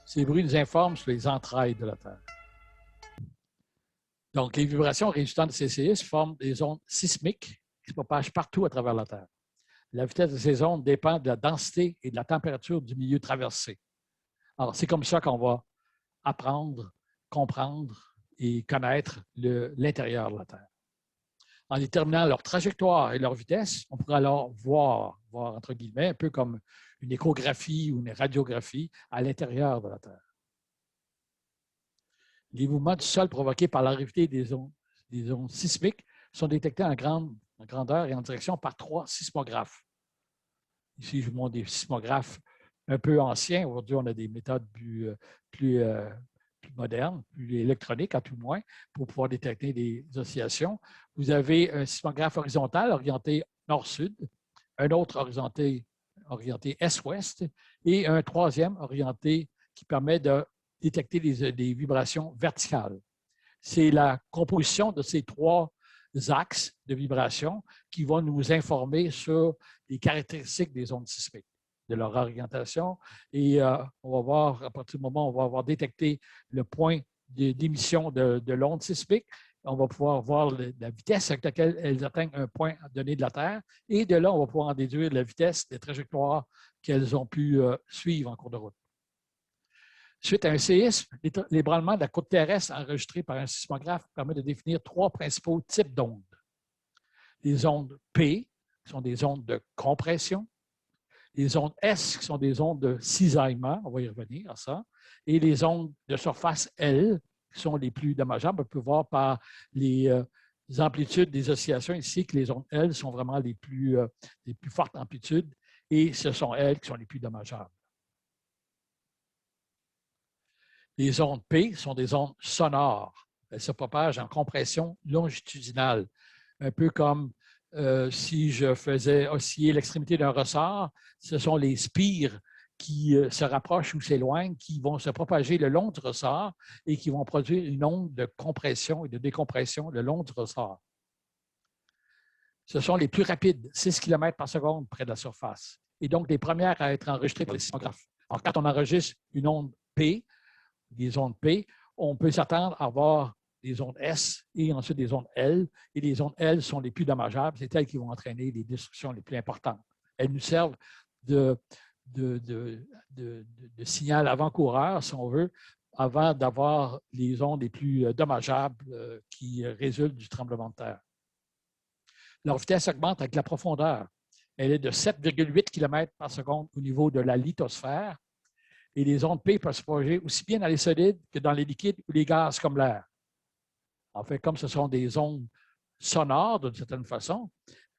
Ces bruits nous informent sur les entrailles de la Terre. Donc, les vibrations résultant de ces séismes forment des ondes sismiques qui se propagent partout à travers la Terre. La vitesse de ces ondes dépend de la densité et de la température du milieu traversé. Alors, c'est comme ça qu'on va apprendre, comprendre et connaître l'intérieur de la Terre. En déterminant leur trajectoire et leur vitesse, on pourra alors voir entre guillemets, un peu comme une échographie ou une radiographie à l'intérieur de la Terre. Les mouvements du sol provoqués par l'arrivée des ondes sismiques sont détectés en grandeur et en direction par 3 sismographes. Ici, je vous montre des sismographes un peu anciens. Aujourd'hui, on a des méthodes plus modernes, plus électroniques à tout le moins, pour pouvoir détecter des oscillations. Vous avez un sismographe horizontal orienté nord-sud, un autre orienté est-ouest et un troisième orienté qui permet de détecter des vibrations verticales. C'est la composition de ces 3 axes de vibration qui vont nous informer sur les caractéristiques des ondes sismiques, de leur orientation. Et on va voir, à partir du moment où on va avoir détecté le point d'émission de l'onde sismique, on va pouvoir voir la vitesse avec laquelle elles atteignent un point donné de la Terre. Et de là, on va pouvoir en déduire la vitesse des trajectoires qu'elles ont pu suivre en cours de route. Suite à un séisme, l'ébranlement de la côte terrestre enregistré par un sismographe permet de définir 3 principaux types d'ondes. Les ondes P, qui sont des ondes de compression, les ondes S, qui sont des ondes de cisaillement, on va y revenir à ça, et les ondes de surface L, qui sont les plus dommageables. On peut voir par les amplitudes des oscillations ici que les ondes L sont vraiment les plus fortes amplitudes, et ce sont elles qui sont les plus dommageables. Les ondes P sont des ondes sonores. Elles se propagent en compression longitudinale, un peu comme si je faisais osciller l'extrémité d'un ressort. Ce sont les spires qui se rapprochent ou s'éloignent, qui vont se propager le long du ressort et qui vont produire une onde de compression et de décompression le long du ressort. Ce sont les plus rapides, 6 km par seconde près de la surface. et donc les premières à être enregistrées par les sismographes. Alors, quand on enregistre une onde P, des ondes P, on peut s'attendre à avoir des ondes S et ensuite des ondes L. Et les ondes L sont les plus dommageables. C'est elles qui vont entraîner les destructions les plus importantes. Elles nous servent de signal avant-coureur, si on veut, avant d'avoir les ondes les plus dommageables qui résultent du tremblement de terre. Leur vitesse augmente avec la profondeur. Elle est de 7,8 km par seconde au niveau de la lithosphère. Et les ondes P peuvent se propager aussi bien dans les solides que dans les liquides ou les gaz comme l'air. En fait, comme ce sont des ondes sonores d'une certaine façon,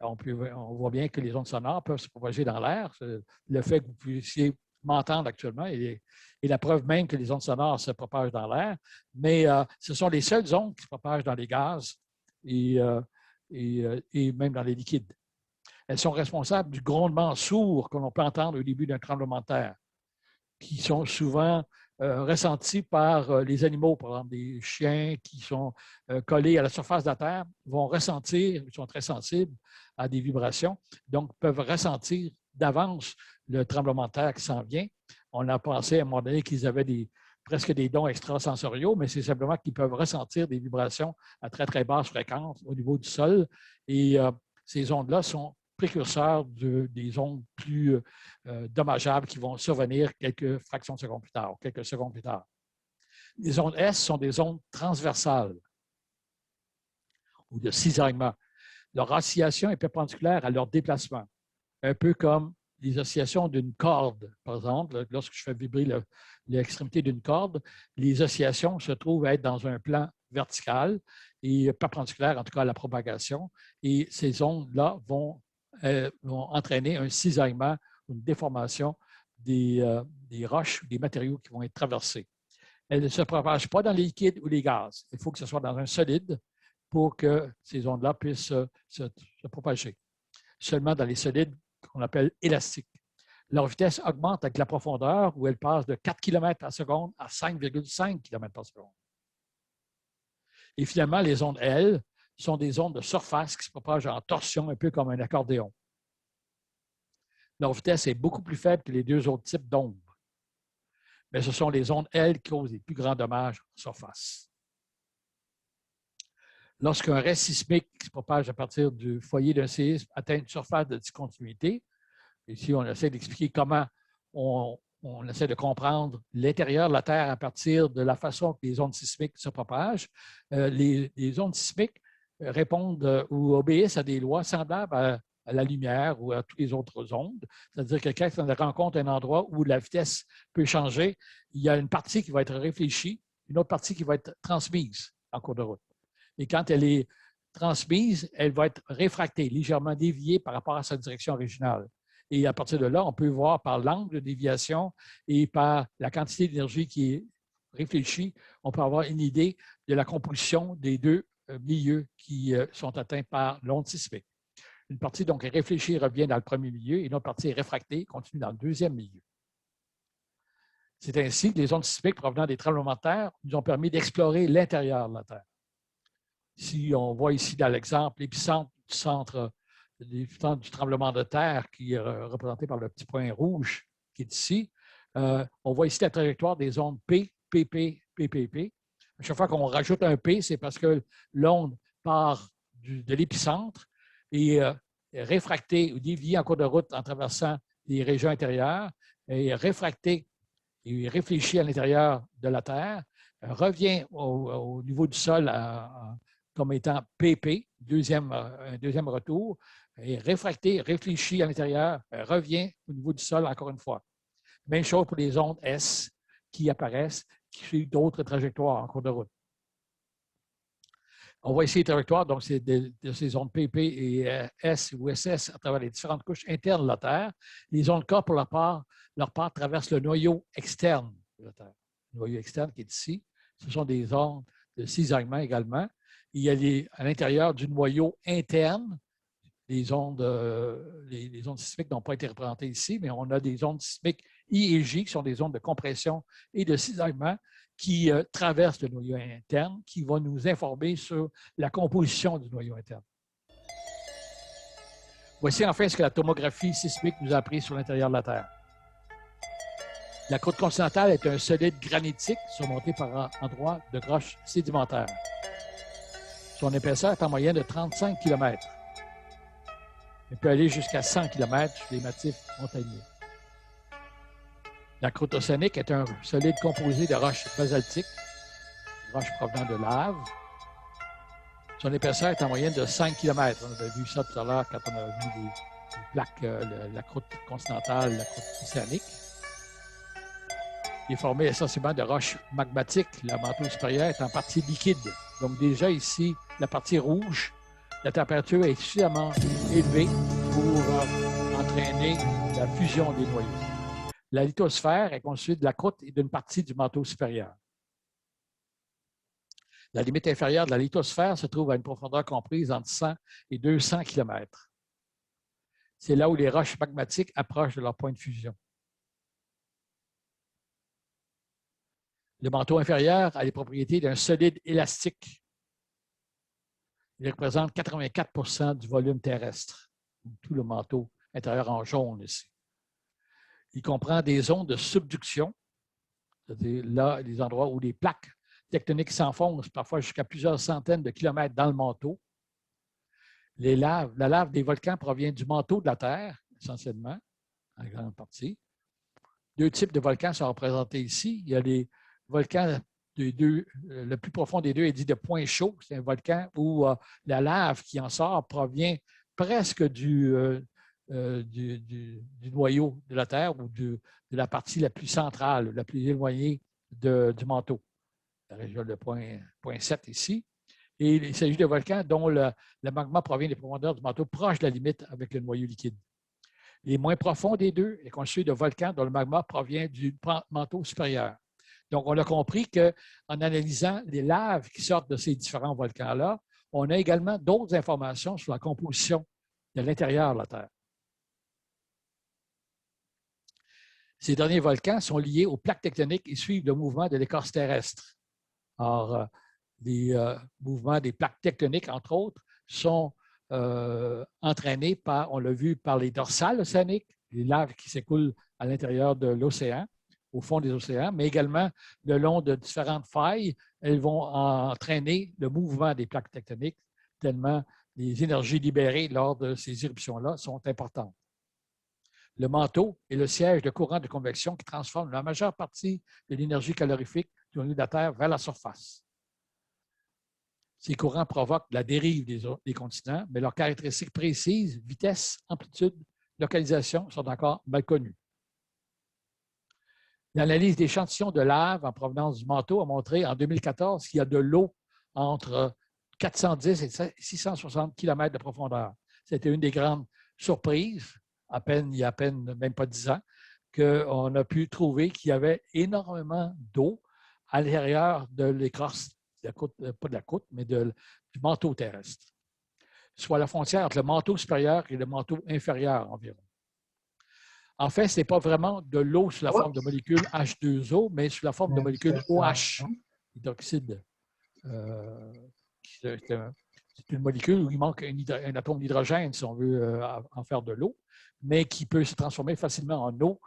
on voit bien que les ondes sonores peuvent se propager dans l'air. Le fait que vous puissiez m'entendre actuellement est la preuve même que les ondes sonores se propagent dans l'air, mais ce sont les seules ondes qui se propagent dans les gaz et même dans les liquides. Elles sont responsables du grondement sourd que l'on peut entendre au début d'un tremblement de terre, qui sont souvent ressentis par les animaux, par exemple des chiens qui sont collés à la surface de la terre, vont ressentir, ils sont très sensibles à des vibrations, donc peuvent ressentir d'avance le tremblement de terre qui s'en vient. On a pensé à un moment donné qu'ils avaient presque des dons extrasensoriaux, mais c'est simplement qu'ils peuvent ressentir des vibrations à très, très basse fréquence au niveau du sol. Et ces ondes-là sont précurseurs des ondes plus dommageables qui vont survenir quelques fractions de secondes plus tard, quelques secondes plus tard. Les ondes S sont des ondes transversales ou de cisaillement. Leur oscillation est perpendiculaire à leur déplacement, un peu comme les oscillations d'une corde. Par exemple, lorsque je fais vibrer l'extrémité d'une corde, les oscillations se trouvent à être dans un plan vertical et perpendiculaire, en tout cas à la propagation. Et ces ondes-là vont entraîner un cisaillement, une déformation des roches ou des matériaux qui vont être traversés. Elles ne se propagent pas dans les liquides ou les gaz. Il faut que ce soit dans un solide pour que ces ondes-là puissent se propager. Seulement dans les solides qu'on appelle élastiques. Leur vitesse augmente avec la profondeur où elle passe de 4 km par seconde à 5,5 km par seconde. Et finalement, les ondes L sont des ondes de surface qui se propagent en torsion, un peu comme un accordéon. Leur vitesse est beaucoup plus faible que les deux autres types d'ondes. Mais ce sont les ondes L qui causent les plus grands dommages en surface. Lorsqu'un ray sismique qui se propage à partir du foyer d'un séisme atteint une surface de discontinuité, ici on essaie d'expliquer comment on essaie de comprendre l'intérieur de la Terre à partir de la façon que les ondes sismiques se propagent. Les ondes sismiques répondent ou obéissent à des lois semblables à la lumière ou à toutes les autres ondes. C'est-à-dire que quand on rencontre un endroit où la vitesse peut changer, il y a une partie qui va être réfléchie, une autre partie qui va être transmise en cours de route. Et quand elle est transmise, elle va être réfractée, légèrement déviée par rapport à sa direction originale. Et à partir de là, on peut voir par l'angle de déviation et par la quantité d'énergie qui est réfléchie, on peut avoir une idée de la composition des deux milieux qui sont atteints par l'onde sismique. Une partie donc est réfléchie, revient dans le premier milieu, et une autre partie est réfractée, continue dans le deuxième milieu. C'est ainsi que les ondes sismiques provenant des tremblements de terre nous ont permis d'explorer l'intérieur de la Terre. Si on voit ici dans l'exemple l'épicentre du tremblement de terre qui est représenté par le petit point rouge qui est ici, on voit ici la trajectoire des ondes P, PP, PPP. À chaque fois qu'on rajoute un P, c'est parce que l'onde part de l'épicentre et est réfractée ou déviée en cours de route en traversant les régions intérieures, est réfractée et réfléchie à l'intérieur de la Terre, revient au niveau du sol comme étant PP, un deuxième retour, est réfracté, réfléchi à l'intérieur, revient au niveau du sol encore une fois. Même chose pour les ondes S qui apparaissent, qui suivent d'autres trajectoires en cours de route. On voit ici les trajectoires, donc c'est de ces ondes PP et S ou SS à travers les différentes couches internes de la Terre. Les ondes K, pour leur part traversent le noyau externe de la Terre. Le noyau externe qui est ici. Ce sont des ondes de cisaillement également. Il y a à l'intérieur du noyau interne, les ondes sismiques n'ont pas été représentées ici, mais on a des ondes sismiques I et J, qui sont des ondes de compression et de cisaillement, qui traversent le noyau interne, qui vont nous informer sur la composition du noyau interne. Voici enfin ce que la tomographie sismique nous a appris sur l'intérieur de la Terre. La croûte continentale est un solide granitique surmonté par endroits de roches sédimentaires. Son épaisseur est en moyenne de 35 km. Elle peut aller jusqu'à 100 km sur les massifs montagneux. La croûte océanique est un solide composé de roches basaltiques, roches provenant de lave. Son épaisseur est en moyenne de 5 km. On avait vu ça tout à l'heure quand on a vu les plaques, la croûte continentale, la croûte océanique. Il est formé essentiellement de roches magmatiques. Le manteau supérieur est en partie liquide. Donc déjà ici, la partie rouge, la température est suffisamment élevée pour entraîner la fusion des noyaux. La lithosphère est constituée de la croûte et d'une partie du manteau supérieur. La limite inférieure de la lithosphère se trouve à une profondeur comprise entre 100 et 200 km. C'est là où les roches magmatiques approchent de leur point de fusion. Le manteau inférieur a les propriétés d'un solide élastique. Il représente 84 du volume terrestre, tout le manteau intérieur en jaune ici. Il comprend des zones de subduction, c'est-à-dire là, des endroits où les plaques tectoniques s'enfoncent parfois jusqu'à plusieurs centaines de kilomètres dans le manteau. La lave des volcans provient du manteau de la Terre, essentiellement, en grande partie. Deux types de volcans sont représentés ici. Il y a les volcans le plus profond des deux est dit de point chaud. C'est un volcan où la lave qui en sort provient presque du noyau de la Terre ou de la partie la plus centrale, la plus éloignée du manteau. La région de point 7 ici. Et il s'agit de volcans dont le magma provient des profondeurs du manteau proche de la limite avec le noyau liquide. Les moins profonds des deux est constitué de volcans dont le magma provient du manteau supérieur. Donc, on a compris qu'en analysant les laves qui sortent de ces différents volcans-là, on a également d'autres informations sur la composition de l'intérieur de la Terre. Ces derniers volcans sont liés aux plaques tectoniques et suivent le mouvement de l'écorce terrestre. Or, les mouvements des plaques tectoniques, entre autres, sont entraînés par, on l'a vu, par les dorsales océaniques, les laves qui s'écoulent à l'intérieur de l'océan, au fond des océans, mais également le long de différentes failles, elles vont entraîner le mouvement des plaques tectoniques, tellement les énergies libérées lors de ces éruptions-là sont importantes. Le manteau est le siège de courants de convection qui transforment la majeure partie de l'énergie calorifique du milieu de la Terre vers la surface. Ces courants provoquent la dérive des continents, mais leurs caractéristiques précises, vitesse, amplitude, localisation, sont encore mal connues. L'analyse d'échantillons de lave en provenance du manteau a montré en 2014 qu'il y a de l'eau entre 410 et 660 km de profondeur. C'était une des grandes surprises, il y a à peine même pas 10 ans, qu'on a pu trouver qu'il y avait énormément d'eau à l'intérieur de l'écorce, pas de la côte, mais du manteau terrestre, soit la frontière entre le manteau supérieur et le manteau inférieur environ. En fait, ce n'est pas vraiment de l'eau sous la forme de molécules H2O, mais sous la forme de molécules OH, hydroxyde. C'est une molécule où il manque un atome d'hydrogène, si on veut en faire de l'eau, mais qui peut se transformer facilement en eau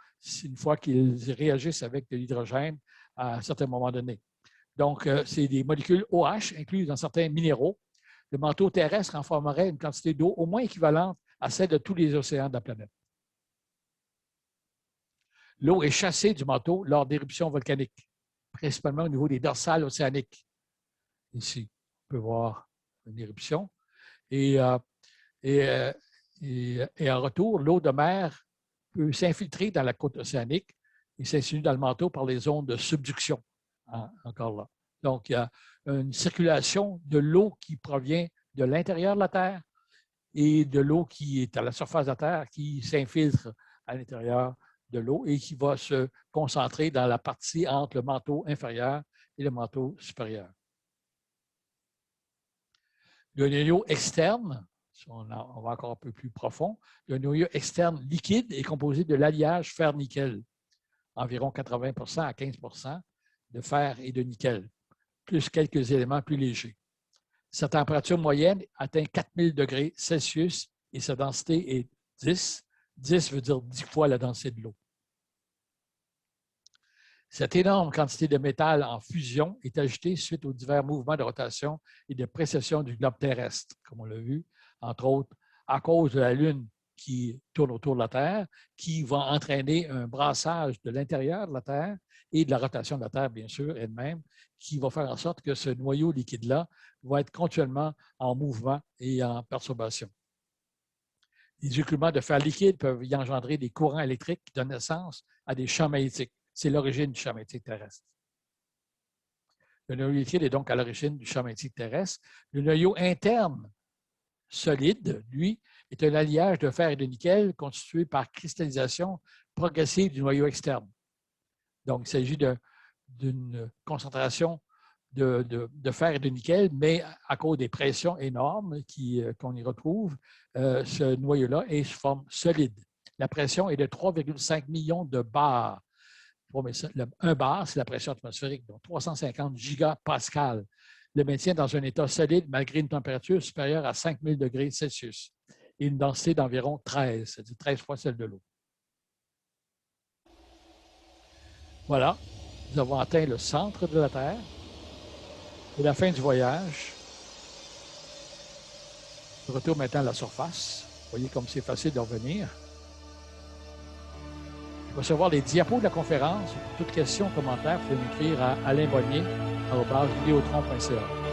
une fois qu'ils réagissent avec de l'hydrogène à un certain moment donné. Donc, c'est des molécules OH incluses dans certains minéraux. Le manteau terrestre en formerait une quantité d'eau au moins équivalente à celle de tous les océans de la planète. L'eau est chassée du manteau lors d'éruptions volcaniques, principalement au niveau des dorsales océaniques. Ici, on peut voir une éruption. Et en retour, l'eau de mer peut s'infiltrer dans la côte océanique et s'insinue dans le manteau par les zones de subduction, encore là. Donc, il y a une circulation de l'eau qui provient de l'intérieur de la Terre et de l'eau qui est à la surface de la Terre qui s'infiltre à l'intérieur de l'eau et qui va se concentrer dans la partie entre le manteau inférieur et le manteau supérieur. Le noyau externe, on va encore un peu plus profond, le noyau externe liquide est composé de l'alliage fer-nickel, environ 80 à 15 de fer et de nickel, plus quelques éléments plus légers. Sa température moyenne atteint 4000 degrés Celsius et sa densité est 10. 10 veut dire 10 fois la densité de l'eau. Cette énorme quantité de métal en fusion est ajoutée suite aux divers mouvements de rotation et de précession du globe terrestre, comme on l'a vu, entre autres, à cause de la Lune qui tourne autour de la Terre, qui va entraîner un brassage de l'intérieur de la Terre et de la rotation de la Terre, bien sûr, elle-même, qui va faire en sorte que ce noyau liquide-là va être continuellement en mouvement et en perturbation. Les écoulements de fer liquide peuvent y engendrer des courants électriques qui donnent naissance à des champs magnétiques. C'est l'origine du champ magnétique terrestre. Le noyau liquide est donc à l'origine du champ magnétique terrestre. Le noyau interne solide, lui, est un alliage de fer et de nickel constitué par cristallisation progressive du noyau externe. Donc, il s'agit d'une concentration de fer et de nickel, mais à cause des pressions énormes qu'on y retrouve, ce noyau-là est sous forme solide. La pression est de 3,5 millions de bars. Un bar, c'est la pression atmosphérique, donc 350 gigapascales. Le maintient dans un état solide malgré une température supérieure à 5000 degrés Celsius et une densité d'environ 13, c'est-à-dire 13 fois celle de l'eau. Voilà, nous avons atteint le centre de la Terre. C'est la fin du voyage. Je retourne maintenant à la surface. Vous voyez comme c'est facile de revenir. Je vais recevoir les diapos de la conférence. Pour toute question, commentaire, vous pouvez m'écrire à alainbonnier@videotron.ca.